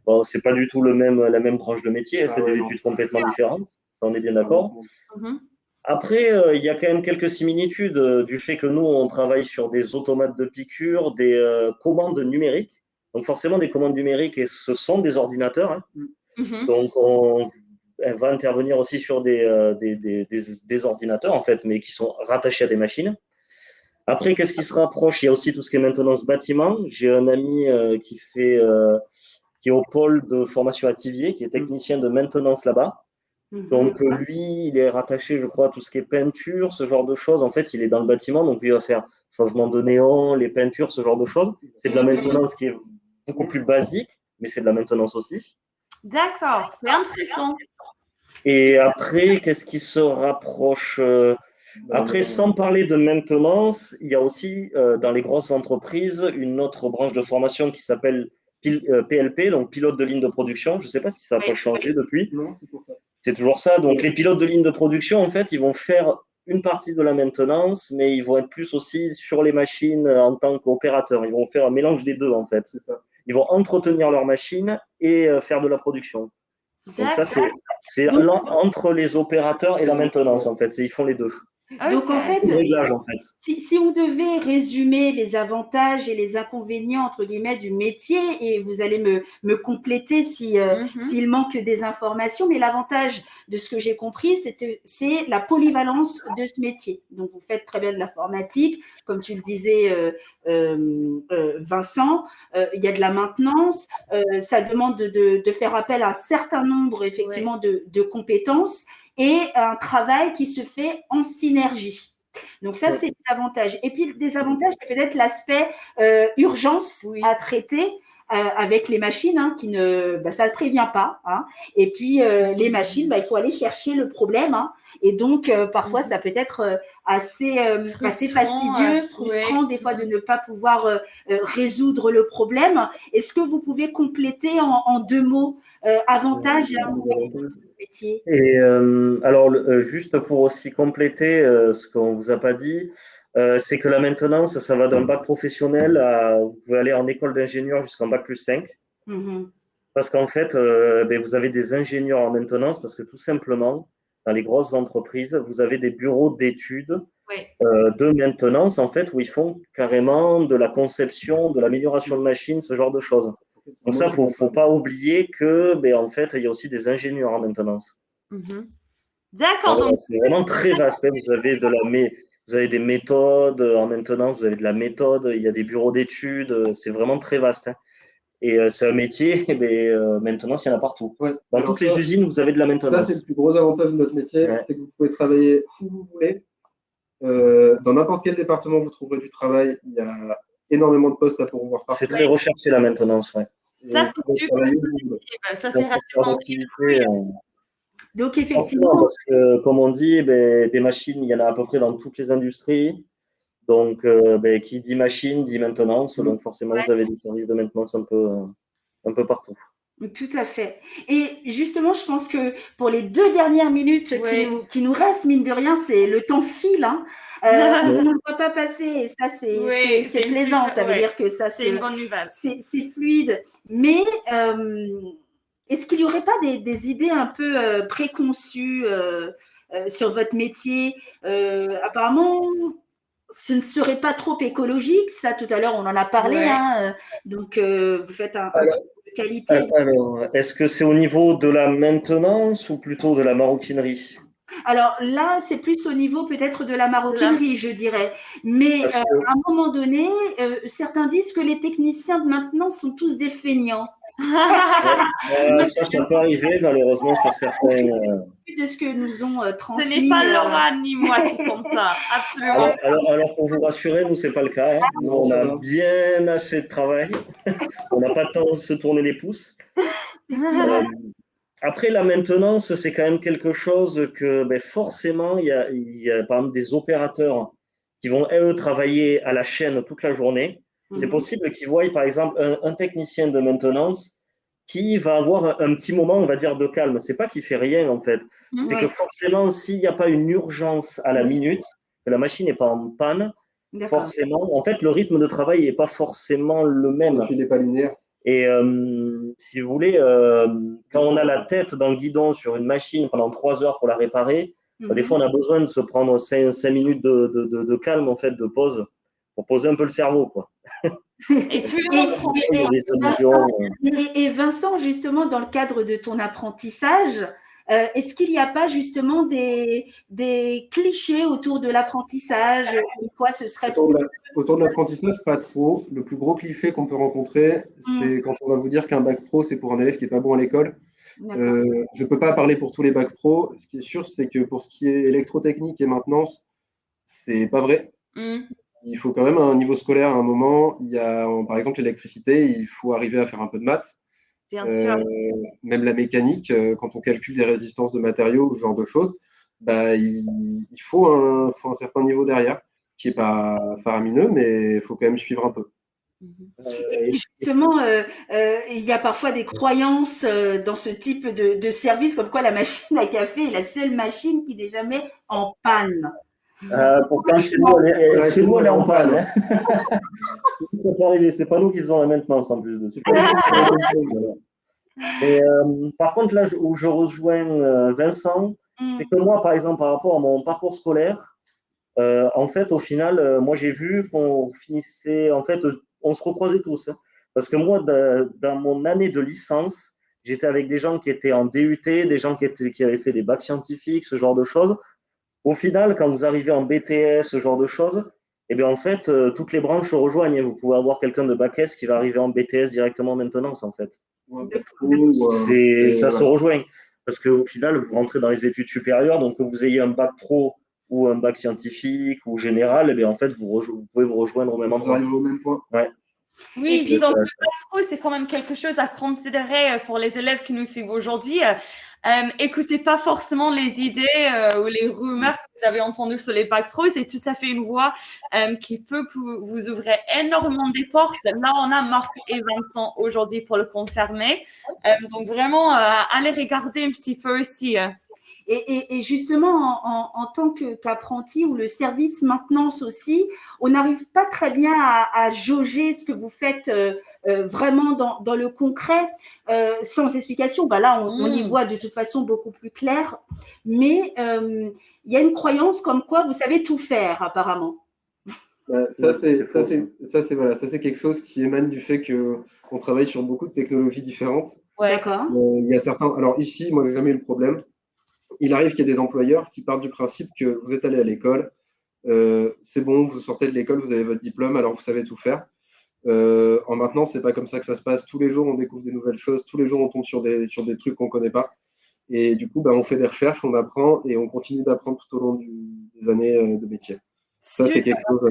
S2: Bon, c'est pas du tout la même branche de métier, c'est des études complètement différentes. Ça, on est bien d'accord. Après, il y a quand même quelques similitudes du fait que nous, on travaille sur des automates de piqûre, des commandes numériques. Donc forcément, des commandes numériques, et ce sont des ordinateurs. Hein. Donc, elle va intervenir aussi sur des ordinateurs, en fait, mais qui sont rattachés à des machines. Après, qu'est-ce qui se rapproche? Il y a aussi tout ce qui est maintenance bâtiment. J'ai un ami qui est au pôle de formation à Thiviers, qui est technicien de maintenance là-bas. Donc, lui, il est rattaché, je crois, à tout ce qui est peinture, ce genre de choses. En fait, il est dans le bâtiment, donc lui, il va faire changement de néon, les peintures, ce genre de choses. C'est de la maintenance qui est beaucoup plus basique, mais c'est de la maintenance aussi.
S1: D'accord, c'est intéressant.
S2: Et après, qu'est-ce qui se rapproche? Après, sans parler de maintenance, il y a aussi dans les grosses entreprises une autre branche de formation qui s'appelle PLP, donc pilote de ligne de production. Je ne sais pas si ça n'a pas changé depuis.
S4: Non, c'est pour ça.
S2: C'est toujours ça. Donc, les pilotes de ligne de production, en fait, ils vont faire une partie de la maintenance, mais ils vont être plus aussi sur les machines en tant qu'opérateurs. Ils vont faire un mélange des deux, en fait.
S4: C'est ça.
S2: Ils vont entretenir leurs machines et faire de la production. Donc ça,
S1: D'accord.
S2: c'est entre les opérateurs et la maintenance, en fait. Ils font les deux.
S3: Donc, en fait,
S2: Le réglage, en fait.
S3: si on devait résumer les avantages et les inconvénients, entre guillemets, du métier, et vous allez me compléter s'il manque des informations, mais l'avantage de ce que j'ai compris, c'est la polyvalence de ce métier. Donc, vous faites très bien de l'informatique, comme tu le disais, Vincent, il y a de la maintenance, ça demande de faire appel à un certain nombre, effectivement, de compétences, et un travail qui se fait en synergie. Donc ça, c'est des avantages. Et puis, des avantages, c'est peut-être l'aspect urgence à traiter avec les machines, hein, ça ne prévient pas. Hein. Et puis, les machines, il faut aller chercher le problème. Hein. Et donc, parfois, ça peut être assez fastidieux, frustrant, des fois, de ne pas pouvoir résoudre le problème. Est-ce que vous pouvez compléter en 2 mots avantages et inconvénients du métier?
S2: Et alors, juste pour aussi compléter ce qu'on ne vous a pas dit, c'est que la maintenance, ça va d'un bac professionnel à, vous pouvez aller en école d'ingénieur jusqu'en bac plus 5. Parce qu'en fait, vous avez des ingénieurs en maintenance, parce que tout simplement, dans les grosses entreprises, vous avez des bureaux d'études de maintenance, en fait, où ils font carrément de la conception, de l'amélioration de machines, ce genre de choses. Donc ça, faut pas oublier que, en fait, il y a aussi des ingénieurs en maintenance.
S1: D'accord.
S2: Donc c'est vraiment très vaste. Hein. Vous avez des méthodes en maintenance, vous avez de la méthode, il y a des bureaux d'études, c'est vraiment très vaste. Hein. Et c'est un métier, maintenance, il y en a partout.
S4: Ouais.
S2: Dans toutes les usines, vous avez de la maintenance.
S4: Ça, c'est le plus gros avantage de notre métier, c'est que vous pouvez travailler où vous voulez. Dans n'importe quel département, vous trouverez du travail. Il y a énormément de postes à pourvoir partout.
S2: C'est très recherché, la maintenance. Ouais.
S1: Ça, c'est super. Ça, c'est rassurant.
S3: Donc, effectivement.
S2: Parce que, comme on dit, des machines, il y en a à peu près dans toutes les industries. Donc, qui dit machine, dit maintenance. Donc, forcément, vous avez des services de maintenance un peu partout.
S3: Tout à fait. Et justement, je pense que pour les 2 dernières minutes qui nous restent, mine de rien, c'est le temps file. Hein. On ne le voit pas passer et ça, c'est plaisant. Ça veut dire que ça,
S1: c'est une bonne nouvelle.
S3: C'est fluide. Mais est-ce qu'il n'y aurait pas des idées un peu préconçues sur votre métier? Apparemment, ce ne serait pas trop écologique. Ça, tout à l'heure, on en a parlé. Hein. Donc, vous faites un qualité.
S2: Alors, est-ce que c'est au niveau de la maintenance ou plutôt de la maroquinerie?
S3: Alors là, c'est plus au niveau peut-être de la maroquinerie, je dirais. Mais à un moment donné, certains disent que les techniciens de maintenance sont tous des feignants.
S2: Ça peut arriver malheureusement sur certains.
S3: De ce que nous ont transmis.
S1: Ce n'est pas Laura ni moi qui font ça, absolument.
S2: Alors pour vous rassurer, nous c'est pas le cas. Hein. Nous, on a bien assez de travail. On n'a pas le temps de se tourner les pouces. Après la maintenance, c'est quand même quelque chose que forcément il y a par exemple des opérateurs qui vont eux travailler à la chaîne toute la journée. C'est possible qu'ils voient, par exemple, un technicien de maintenance qui va avoir un petit moment, on va dire, de calme. C'est pas qu'il fait rien, en fait. C'est que forcément, s'il n'y a pas une urgence à la minute, que la machine n'est pas en panne, forcément, en fait, le rythme de travail n'est pas forcément le même.
S4: Il n'est pas linéaire.
S2: Et si vous voulez, quand on a la tête dans le guidon sur une machine pendant 3 heures pour la réparer, des fois, on a besoin de se prendre 5 minutes de calme, en fait, de pause, pour poser un peu le cerveau, quoi.
S3: Et Vincent, justement, dans le cadre de ton apprentissage, est-ce qu'il n'y a pas justement des clichés autour de l'apprentissage? Quoi, ce serait
S4: autour de l'apprentissage, pas trop. Le plus gros cliché qu'on peut rencontrer, c'est quand on va vous dire qu'un bac pro, c'est pour un élève qui n'est pas bon à l'école. Je ne peux pas parler pour tous les bacs pro. Ce qui est sûr, c'est que pour ce qui est électrotechnique et maintenance, c'est pas vrai. Il faut quand même un niveau scolaire à un moment. Il y a, par exemple, l'électricité, il faut arriver à faire un peu de maths.
S1: Bien sûr.
S4: Même la mécanique, quand on calcule des résistances de matériaux, ce genre de choses, il faut un certain niveau derrière, qui n'est pas faramineux, mais il faut quand même suivre un peu.
S3: Et justement, il y a parfois des croyances dans ce type de service, comme quoi la machine à café est la seule machine qui n'est jamais en panne.
S2: Pourtant, chez nous, elle est en panne. Ça peut arriver, c'est pas nous qui faisons la maintenance en plus de. Mais par contre, là où je rejoins Vincent, c'est que moi, par exemple, par rapport à mon parcours scolaire, en fait, au final, moi, j'ai vu qu'on finissait, en fait, on se recroisait tous, hein. Parce que moi, dans mon année de licence, j'étais avec des gens qui étaient en DUT, des gens qui avaient fait des bacs scientifiques, ce genre de choses. Au final, quand vous arrivez en BTS, ce genre de choses, eh bien, en fait, toutes les branches se rejoignent. Vous pouvez avoir quelqu'un de bac S qui va arriver en BTS directement en maintenance, en fait. Ça se rejoint. Parce qu'au final, vous rentrez dans les études supérieures, donc que vous ayez un bac pro ou un bac scientifique ou général, eh bien, en fait, vous pouvez vous rejoindre au même endroit.
S4: Au même point.
S2: Ouais.
S1: Oui, et puis donc, le bac pro, c'est quand même quelque chose à considérer pour les élèves qui nous suivent aujourd'hui. Écoutez pas forcément les idées ou les rumeurs que vous avez entendues sur les bacs pro. C'est tout à fait une voie qui peut vous ouvrir énormément des portes. Là, on a Marc et Vincent aujourd'hui pour le confirmer. Donc, vraiment, allez regarder un petit peu aussi.
S3: Et justement, en tant qu'apprenti ou le service maintenance aussi, on n'arrive pas très bien à jauger ce que vous faites vraiment dans le concret, sans explication. Bah là, on y voit de toute façon beaucoup plus clair. Mais il y a une croyance comme quoi vous savez tout faire, apparemment.
S4: Ça, c'est quelque chose qui émane du fait qu'on travaille sur beaucoup de technologies différentes.
S3: Ouais. D'accord.
S4: Il y a certains. Alors ici, moi, j'ai jamais eu le problème. Il arrive qu'il y ait des employeurs qui partent du principe que vous êtes allé à l'école, c'est bon, vous sortez de l'école, vous avez votre diplôme, alors vous savez tout faire. En maintenance, c'est pas comme ça que ça se passe. Tous les jours, on découvre des nouvelles choses. Tous les jours, on tombe sur des trucs qu'on connaît pas. Et du coup, on fait des recherches, on apprend et on continue d'apprendre tout au long des années de métier. Ça, c'est quelque chose.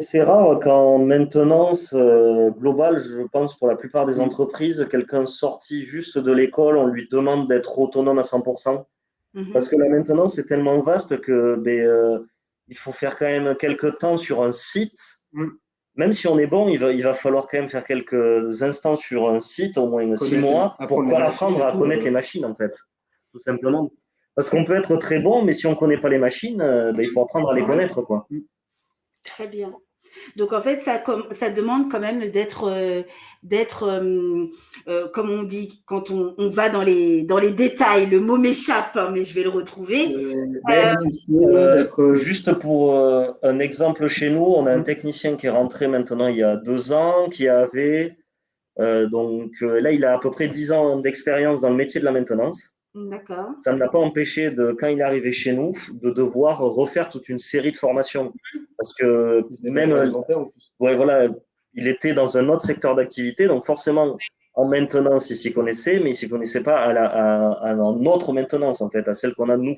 S2: C'est rare qu'en maintenance globale, je pense pour la plupart des entreprises, quelqu'un sorti juste de l'école, on lui demande d'être autonome à 100%. Parce que la maintenance est tellement vaste que il faut faire quand même quelques temps sur un site. Même si on est bon, il va falloir quand même faire quelques instants sur un site, au moins 6 mois, pour pouvoir apprendre à connaître les machines, en fait. Tout simplement. Parce qu'on peut être très bon, mais si on ne connaît pas les machines, il faut apprendre à les connaître, quoi.
S3: Très bien. Donc, en fait, ça demande quand même d'être, comme on dit, quand on va dans les détails, le mot m'échappe, hein, mais je vais le retrouver.
S2: Juste pour un exemple chez nous, on a un technicien qui est rentré maintenant il y a 2 ans, qui avait, là, il a à peu près 10 ans d'expérience dans le métier de la maintenance.
S3: D'accord.
S2: Ça ne l'a pas empêché, quand il est arrivé chez nous, de devoir refaire toute une série de formations. Parce que même, ouais, voilà, il était dans un autre secteur d'activité, donc forcément, en maintenance, il s'y connaissait, mais il ne s'y connaissait pas à notre maintenance, en fait, à celle qu'on a nous.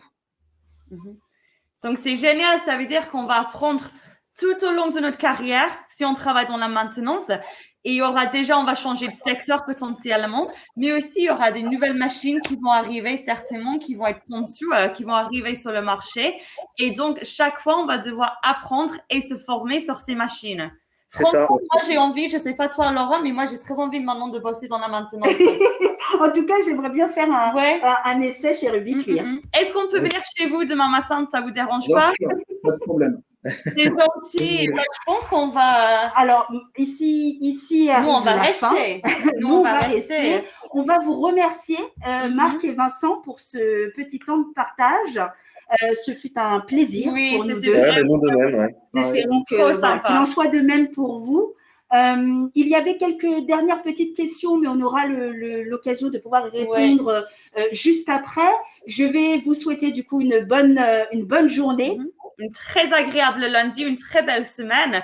S1: Donc, c'est génial, ça veut dire qu'on va apprendre tout au long de notre carrière, si on travaille dans la maintenance, et il y aura déjà, on va changer de secteur potentiellement, mais aussi il y aura des nouvelles machines qui vont arriver certainement, qui vont être conçues, qui vont arriver sur le marché. Et donc, chaque fois, on va devoir apprendre et se former sur ces machines. Franchement, moi, j'ai envie, je ne sais pas toi, Laura, mais moi, j'ai très envie maintenant de bosser dans la maintenance.
S3: En tout cas, j'aimerais bien faire un essai chez Rubicuir.
S1: Est-ce qu'on peut venir chez vous demain matin? Ça ne vous dérange pas?
S4: Pas de problème.
S1: C'est gentil. Je pense qu'on va.
S3: Alors, ici
S1: nous, on va rester.
S3: Nous, on va rester. On va vous remercier, Marc et Vincent, pour ce petit temps de partage. Ce fut un plaisir pour nous deux.
S2: Nous de même.
S3: Nous espérons qu'il en soit de même pour vous. Il y avait quelques dernières petites questions, mais on aura l'occasion de pouvoir y répondre juste après. Je vais vous souhaiter du coup une bonne journée.
S1: Une très agréable lundi, une très belle semaine.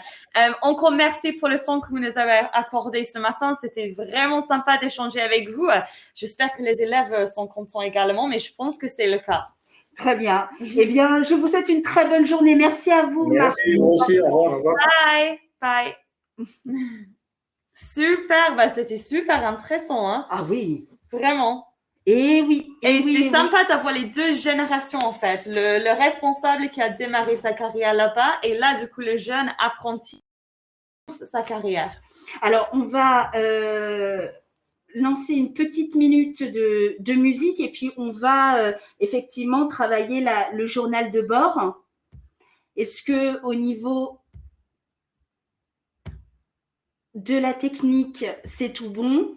S1: Encore merci pour le temps que vous nous avez accordé ce matin. C'était vraiment sympa d'échanger avec vous. J'espère que les élèves sont contents également, mais je pense que c'est le cas.
S3: Très bien. Eh bien, je vous souhaite une très bonne journée. Merci à vous.
S2: Merci, vous aussi. Au revoir.
S1: Bye. Bye. Super. C'était super intéressant. Hein?
S3: Ah oui.
S1: Vraiment.
S3: Et oui.
S1: C'est sympa d'avoir les deux générations, en fait. Le responsable qui a démarré sa carrière là-bas et là, du coup, le jeune apprenti sa carrière.
S3: Alors, on va lancer une petite minute de musique et puis on va effectivement travailler le journal de bord. Est-ce que au niveau de la technique, c'est tout bon?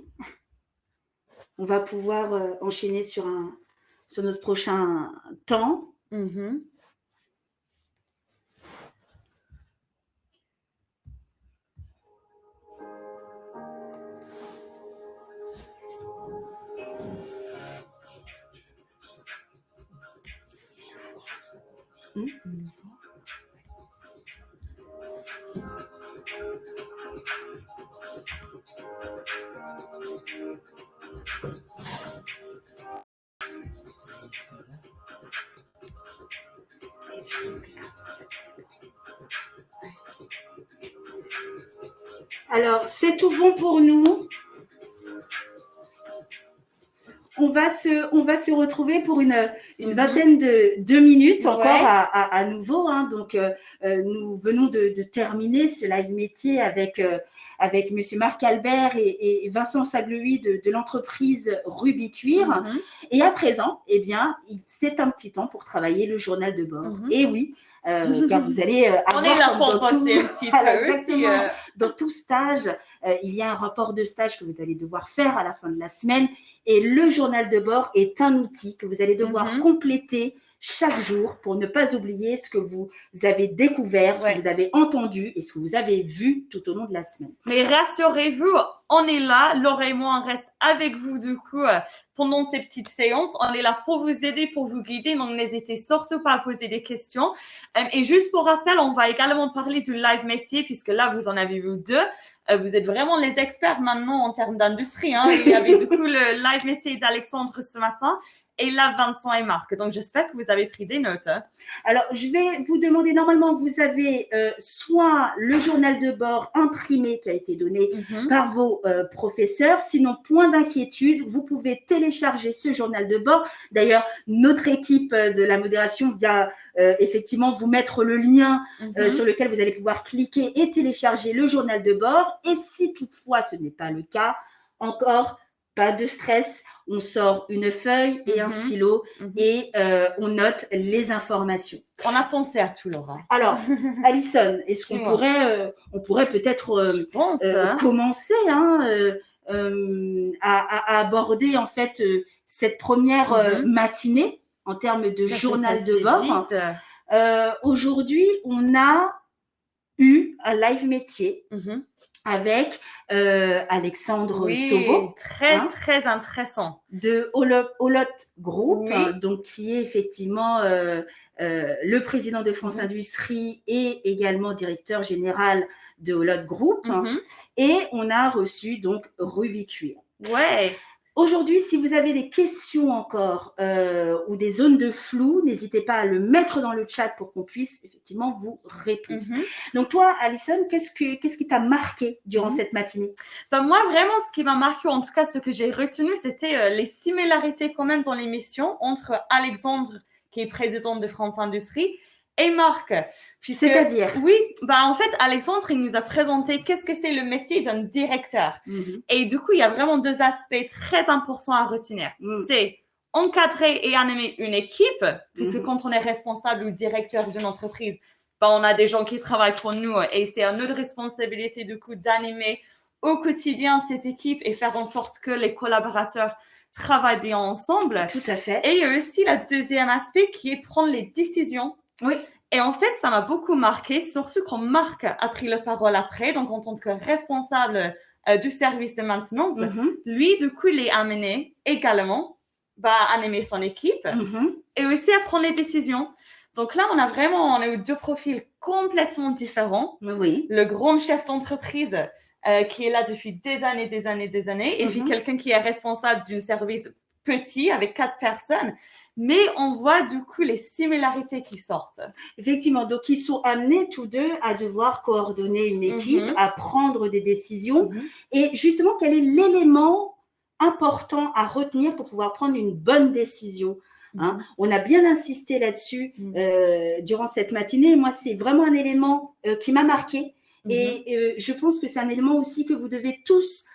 S3: on va pouvoir enchaîner sur notre prochain temps. Alors, c'est tout bon pour nous. On va se retrouver pour une vingtaine de minutes encore à nouveau. Hein. Donc, nous venons de terminer ce live métier avec Monsieur Marc Albert et Vincent Sagleui de l'entreprise Ruby Cuir. Et à présent, eh bien, c'est un petit temps pour travailler le journal de bord. Et oui, car vous allez avoir…
S1: On est là pour bosser un petit peu.
S3: Dans tout stage, il y a un rapport de stage que vous allez devoir faire à la fin de la semaine. Et le journal de bord est un outil que vous allez devoir compléter chaque jour pour ne pas oublier ce que vous avez découvert, ce que vous avez entendu et ce que vous avez vu tout au long de la semaine.
S1: Mais rassurez-vous, on est là. Laura et moi, on reste avec vous du coup pendant ces petites séances. On est là pour vous aider, pour vous guider. Donc, n'hésitez surtout pas à poser des questions. Et juste pour rappel, on va également parler du live métier puisque là, vous en avez vu 2. Vous êtes vraiment les experts maintenant en termes d'industrie. Hein. Il y avait du coup le live métier d'Alexandre ce matin et là, Vincent et Marc. Donc, j'espère que vous avez pris des notes.
S3: Alors, je vais vous demander, normalement, vous avez soit le journal de bord imprimé qui a été donné par vos professeurs. Sinon, point d'inquiétude, vous pouvez télécharger ce journal de bord. D'ailleurs, notre équipe de la modération vient effectivement vous mettre le lien sur lequel vous allez pouvoir cliquer et télécharger le journal de bord. Et si toutefois ce n'est pas le cas, encore pas de stress, on sort une feuille et un stylo et on note les informations.
S1: On a pensé à tout, Laura.
S3: Alors, Alison, est-ce qu'on pourrait peut-être commencer à aborder en fait cette première matinée en termes de journal de bord. Aujourd'hui, on a eu un live métier avec Alexandre Sauveau.
S1: Très intéressant.
S3: De Olot Group, donc qui est effectivement le président de France Industrie et également directeur général de Olot Group. Et on a reçu donc Ruby Cuir. Aujourd'hui, si vous avez des questions encore ou des zones de flou, n'hésitez pas à le mettre dans le chat pour qu'on puisse effectivement vous répondre. Donc toi, Alison, qu'est-ce qui t'a marqué durant cette matinée?
S1: Moi, vraiment, ce qui m'a marqué, en tout cas ce que j'ai retenu, c'était les similarités quand même dans l'émission entre Alexandre, qui est président de France Industrie, et Marc.
S3: C'est-à-dire?
S1: Oui, en fait, Alexandre, il nous a présenté qu'est-ce que c'est le métier d'un directeur. Et du coup, il y a vraiment 2 aspects très importants à retenir. C'est encadrer et animer une équipe, puisque quand on est responsable ou directeur d'une entreprise, on a des gens qui travaillent pour nous et c'est à notre responsabilité du coup d'animer au quotidien cette équipe et faire en sorte que les collaborateurs travaillent bien ensemble.
S3: Tout à fait.
S1: Et il y a aussi le deuxième aspect qui est prendre les décisions. Et en fait, ça m'a beaucoup marqué, surtout quand Marc a pris la parole après, donc en tant que responsable du service de maintenance. Lui, du coup, il est amené également à animer son équipe et aussi à prendre les décisions. Donc là, on a eu 2 profils complètement différents. Le grand chef d'entreprise qui est là depuis des années, et puis quelqu'un qui est responsable d'un service petit avec 4 personnes. Mais on voit du coup les similarités qui sortent.
S3: Effectivement, donc ils sont amenés tous 2 à devoir coordonner une équipe, à prendre des décisions. Et justement, quel est l'élément important à retenir pour pouvoir prendre une bonne décision? On a bien insisté là-dessus durant cette matinée. Moi, c'est vraiment un élément qui m'a marqué. Et je pense que c'est un élément aussi que vous devez tous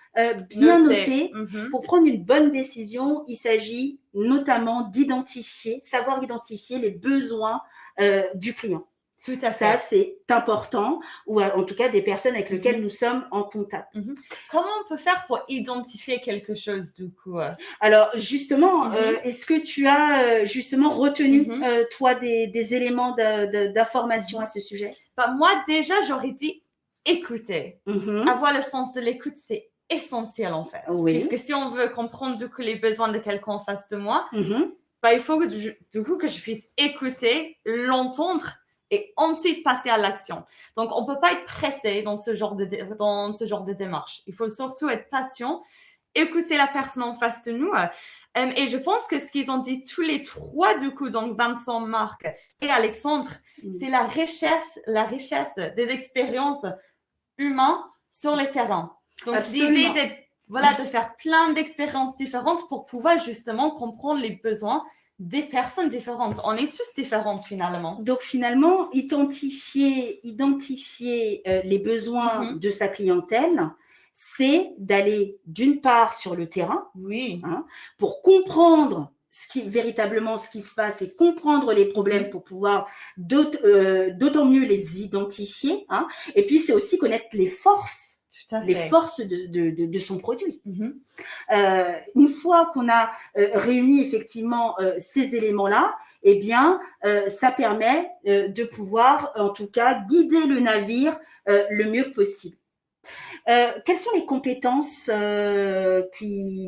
S3: bien noter pour prendre une bonne décision. Il s'agit notamment savoir identifier les besoins du client.
S1: Tout à
S3: Ça,
S1: fait.
S3: c'est important, ou en tout cas des personnes avec lesquelles nous sommes en contact.
S1: Comment on peut faire pour identifier quelque chose du coup
S3: Alors justement,
S1: Mhm.
S3: est-ce que tu as justement retenu,
S1: Mhm.
S3: toi, des éléments d'information à ce sujet?
S1: Bah, moi, déjà, j'aurais dit écouter.
S3: Mhm.
S1: Avoir le sens de l'écoute, c'est essentiel en fait.
S3: Oui.
S1: Puisque si on veut comprendre du coup les besoins de quelqu'un en face de moi,
S3: Mhm.
S1: bah, il faut que du coup que je puisse écouter, l'entendre et ensuite passer à l'action. Donc on peut pas être pressé dans ce genre de démarche. Il faut surtout être patient, écouter la personne en face de nous. Et je pense que ce qu'ils ont dit tous les trois du coup, donc Vincent, Marc et Alexandre, c'est la richesse des expériences humaines sur le terrain. Donc l'idée
S3: Absolument.
S1: de faire plein d'expériences différentes pour pouvoir justement comprendre les besoins des personnes différentes. On est tous différentes finalement.
S3: Donc finalement, identifier les besoins de sa clientèle, c'est d'aller d'une part sur le terrain,
S1: Oui.
S3: pour comprendre véritablement ce qui se passe et comprendre les problèmes pour pouvoir d'autant mieux les identifier. Et puis, c'est aussi connaître les forces, les forces de son produit. Une fois qu'on a réuni effectivement ces éléments-là, eh bien, ça permet de pouvoir, en tout cas, guider le navire le mieux possible. Quelles sont les compétences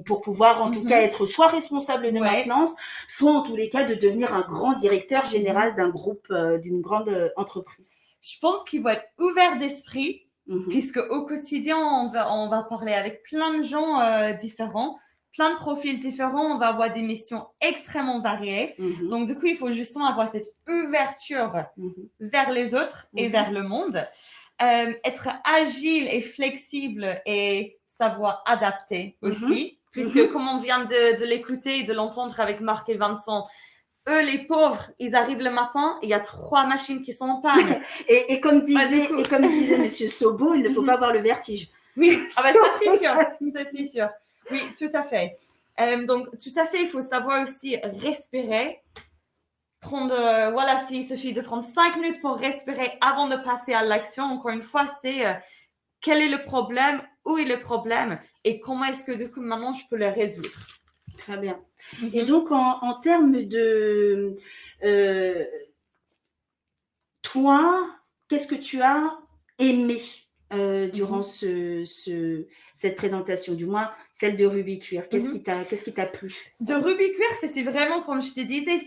S3: pour pouvoir en tout cas être soit responsable de maintenance, soit en tous les cas de devenir un grand directeur général d'un groupe, d'une grande entreprise?
S1: Je pense qu'il faut être ouvert d'esprit, puisque au quotidien, on va parler avec plein de gens différents, plein de profils différents, on va avoir des missions extrêmement variées. Donc du coup, il faut justement avoir cette ouverture vers les autres et vers le monde. Être agile et flexible et savoir adapter aussi, puisque comme on vient de l'écouter et de l'entendre avec Marc et Vincent, eux, les pauvres, ils arrivent le matin, il y a 3 machines qui sont en panne.
S3: et comme disait Monsieur Sobo, il ne faut pas avoir le vertige.
S1: Oui, ça c'est sûr, c'est sûr. Oui, tout à fait. Donc, tout à fait, il faut savoir aussi respirer. S'il suffit de prendre 5 minutes pour respirer avant de passer à l'action. Encore une fois, c'est quel est le problème, où est le problème et comment est-ce que du coup maintenant je peux le résoudre.
S3: Très bien. Et donc en termes de toi, qu'est-ce que tu as aimé durant cette présentation, du moins celle de Rubis Cuir? Qu'est-ce qui t'a plu?
S1: De Rubis Cuir, c'était vraiment, comme je te disais,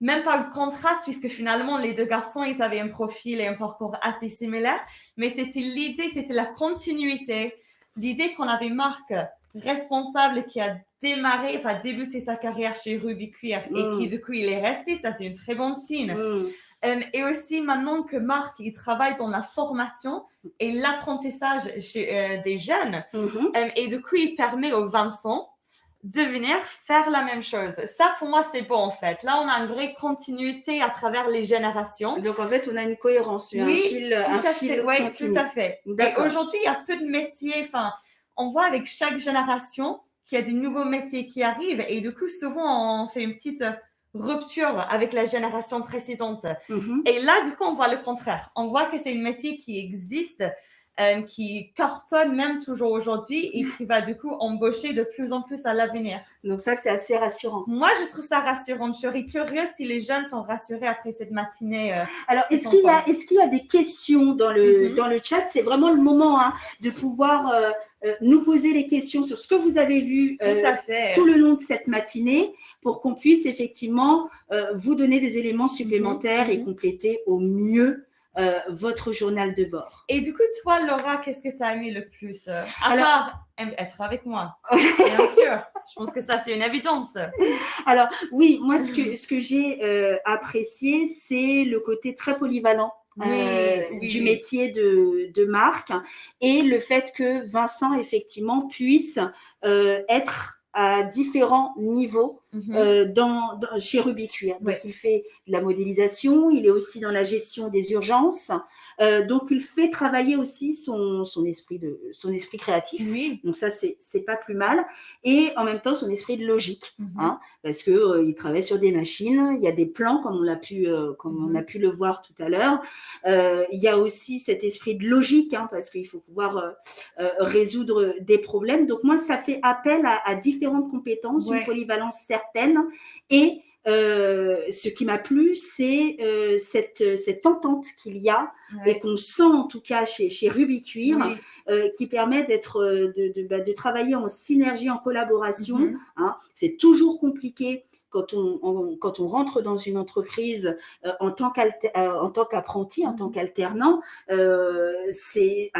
S1: même pas le contraste, puisque finalement, les deux garçons, ils avaient un profil et un parcours assez similaires. Mais c'était la continuité. L'idée qu'on avait Marc, responsable, qui a débuté sa carrière chez Rubis Cuir et qui, du coup, il est resté. Ça, c'est une très bonne signe. Et aussi, maintenant que Marc, il travaille dans la formation et l'apprentissage des jeunes. Et du coup, il permet aux Vincent de venir faire la même chose. Ça, pour moi, c'est beau, en fait. Là, on a une vraie continuité à travers les générations.
S3: Donc, en fait, on a une cohérence, un fil continu.
S1: Oui, tout à fait. Et aujourd'hui, il y a peu de métiers. On voit avec chaque génération qu'il y a de nouveaux métiers qui arrivent. Et du coup, souvent, on fait une petite rupture avec la génération précédente. Et là, du coup, on voit le contraire. On voit que c'est un métier qui existe, qui cartonne même toujours aujourd'hui et qui va du coup embaucher de plus en plus à l'avenir.
S3: Donc ça, c'est assez rassurant.
S1: Moi, je trouve ça rassurant. Je serais curieuse si les jeunes sont rassurés après cette matinée.
S3: Alors, est-ce qu'il y a des questions dans le chat? C'est vraiment le moment de pouvoir nous poser les questions sur ce que vous avez vu tout le long de cette matinée pour qu'on puisse effectivement vous donner des éléments supplémentaires et compléter au mieux votre journal de bord.
S1: Et du coup, toi, Laura, qu'est-ce que tu as aimé le plus à part être avec moi, bien sûr. Je pense que ça, c'est une évidence.
S3: Alors, oui, moi, ce que j'ai apprécié, c'est le côté très polyvalent du métier de Marc et le fait que Vincent, effectivement, puisse être à différents niveaux chez Rubikcuir. Donc, il fait de la modélisation, il est aussi dans la gestion des urgences. Donc, il fait travailler aussi son esprit créatif. Oui. Donc, ça, c'est pas plus mal. Et en même temps, son esprit de logique. Hein, parce qu'il travaille sur des machines. Il y a des plans, comme on a pu le voir tout à l'heure. Il y a aussi cet esprit de logique, hein, parce qu'il faut pouvoir résoudre des problèmes. Donc, moi, ça fait appel à différentes compétences, une polyvalence certaine. Et ce qui m'a plu, c'est cette entente qu'il y a et qu'on sent en tout cas chez Rubikcuir, qui permet de travailler en synergie, en collaboration. Hein. C'est toujours compliqué quand on rentre dans une entreprise en tant qu'apprenti, en tant qu'alternant. C'est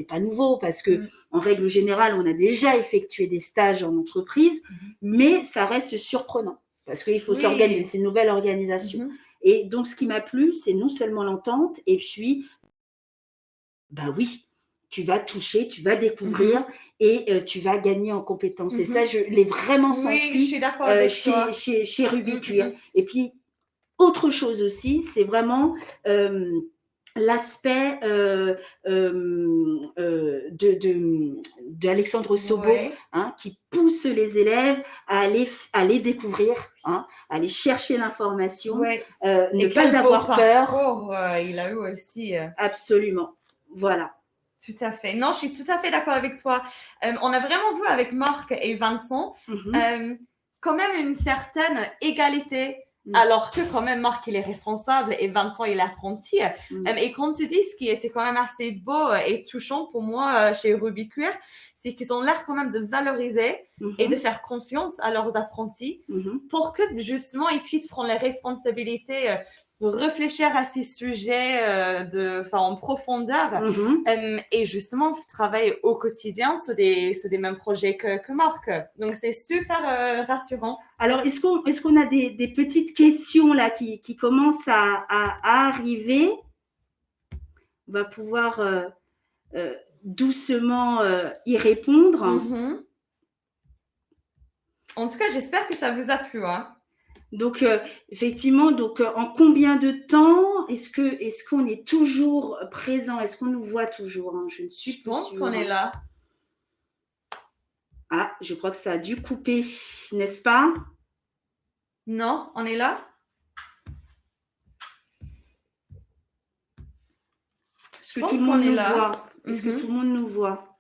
S3: pas nouveau parce que en règle générale, on a déjà effectué des stages en entreprise, mais ça reste surprenant. Parce qu'il faut s'organiser, c'est une nouvelle organisation. Et donc, ce qui m'a plu, c'est non seulement l'entente, et puis, tu vas toucher, tu vas découvrir et tu vas gagner en compétences. Et ça, je l'ai vraiment senti chez Rubikcuir. Et puis, autre chose aussi, c'est vraiment l'aspect d'Alexandre Sobo, hein, qui pousse les élèves à aller découvrir, hein, à aller chercher l'information, ne pas avoir peur.
S1: Il a eu aussi.
S3: Absolument. Voilà.
S1: Tout à fait. Non, je suis tout à fait d'accord avec toi. On a vraiment vu avec Marc et Vincent quand même une certaine égalité. Alors que quand même Marc il est responsable et Vincent il est apprenti. Et comme tu dis, ce qui était quand même assez beau et touchant pour moi chez Rubikcuir, c'est qu'ils ont l'air quand même de valoriser et de faire confiance à leurs apprentis pour que justement ils puissent prendre les responsabilités, réfléchir à ces sujets en profondeur et justement travailler au quotidien sur des mêmes projets que Marc. Donc c'est super rassurant.
S3: Alors, est-ce qu'on a des petites questions là qui commencent à arriver? On va pouvoir doucement y répondre.
S1: En tout cas, j'espère que ça vous a plu. Hein.
S3: Donc, effectivement, en combien de temps est-ce qu'on est toujours présent? Est-ce qu'on nous voit toujours? Hein?
S1: Je pense qu'on est là.
S3: Ah, je crois que ça a dû couper, n'est-ce pas?
S1: Non, on est là.
S3: Est-ce que tout le monde nous voit? Est-ce que tout le monde nous voit?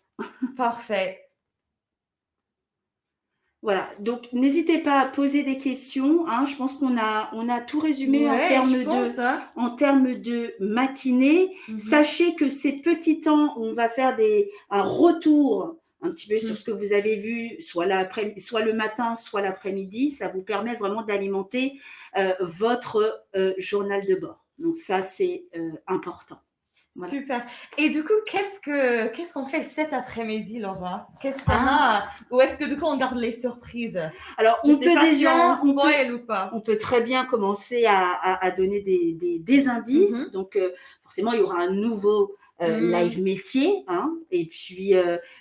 S1: Parfait.
S3: Voilà, donc n'hésitez pas à poser des questions. Hein. Je pense qu'on a tout résumé en termes de matinée. Sachez que ces petits temps où on va faire un retour un petit peu sur ce que vous avez vu, soit le matin, soit l'après-midi, ça vous permet vraiment d'alimenter votre journal de bord. Donc ça, c'est important.
S1: Voilà. Super. Et du coup, qu'est-ce qu'on fait cet après-midi, Laura? Qu'est-ce qu'on a? Ou est-ce que du coup, on garde les surprises?
S3: Alors, on peut très bien commencer à donner des indices. Donc, forcément, il y aura un nouveau live métier. Hein, et puis,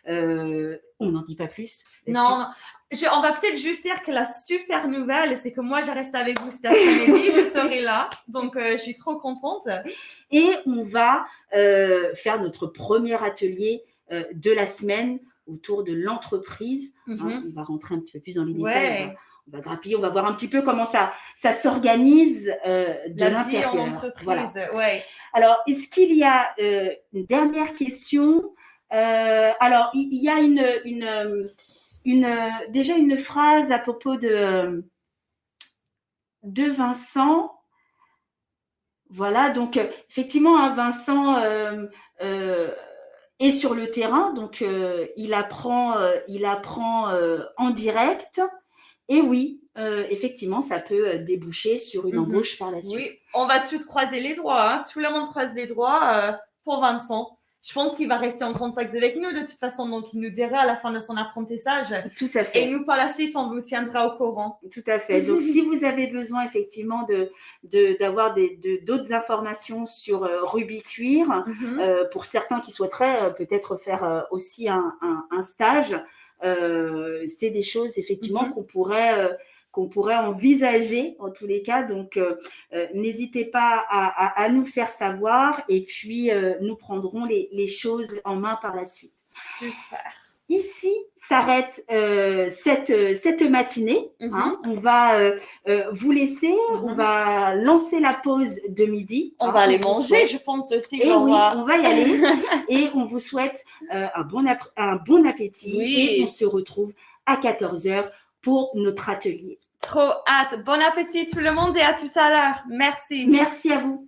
S3: on n'en dit pas plus.
S1: Non. On va peut-être juste dire que la super nouvelle, c'est que moi, je reste avec vous cet après-midi. Je serai là. Donc, je suis trop contente.
S3: Et on va faire notre premier atelier de la semaine autour de l'entreprise. Hein, on va rentrer un petit peu plus dans les détails. On va grappiller, on va voir un petit peu comment ça s'organise de l'intérieur.
S1: La vie en entreprise,
S3: voilà. Alors, est-ce qu'il y a une dernière question? Alors, il y a déjà une phrase à propos de Vincent. Voilà, donc effectivement, hein, Vincent est sur le terrain, donc il apprend en direct. Et oui, effectivement, ça peut déboucher sur une embauche par la suite.
S1: Oui, on va tous croiser les doigts. Hein. Tout le monde croise les doigts pour Vincent. Je pense qu'il va rester en contact avec nous de toute façon, donc il nous dira à la fin de son apprentissage.
S3: Tout à fait.
S1: Et nous, par la suite, on vous tiendra au courant.
S3: Tout à fait. Donc, si vous avez besoin effectivement d'avoir d'autres informations sur Rubikcuir, pour certains qui souhaiteraient peut-être faire aussi un stage, c'est des choses effectivement qu'on qu'on pourrait envisager en tous les cas. Donc, n'hésitez pas à nous faire savoir et puis nous prendrons les choses en main par la suite.
S1: Super.
S3: Ici s'arrête cette matinée. Hein. On va vous laisser, on va lancer la pause de midi.
S1: On va aller manger, je pense aussi.
S3: Et oui, on va y aller. Et on vous souhaite un bon appétit.
S1: Oui.
S3: Et on se retrouve à 14h pour notre atelier.
S1: Trop hâte. Bon appétit tout le monde et à tout à l'heure. Merci.
S3: Merci à vous.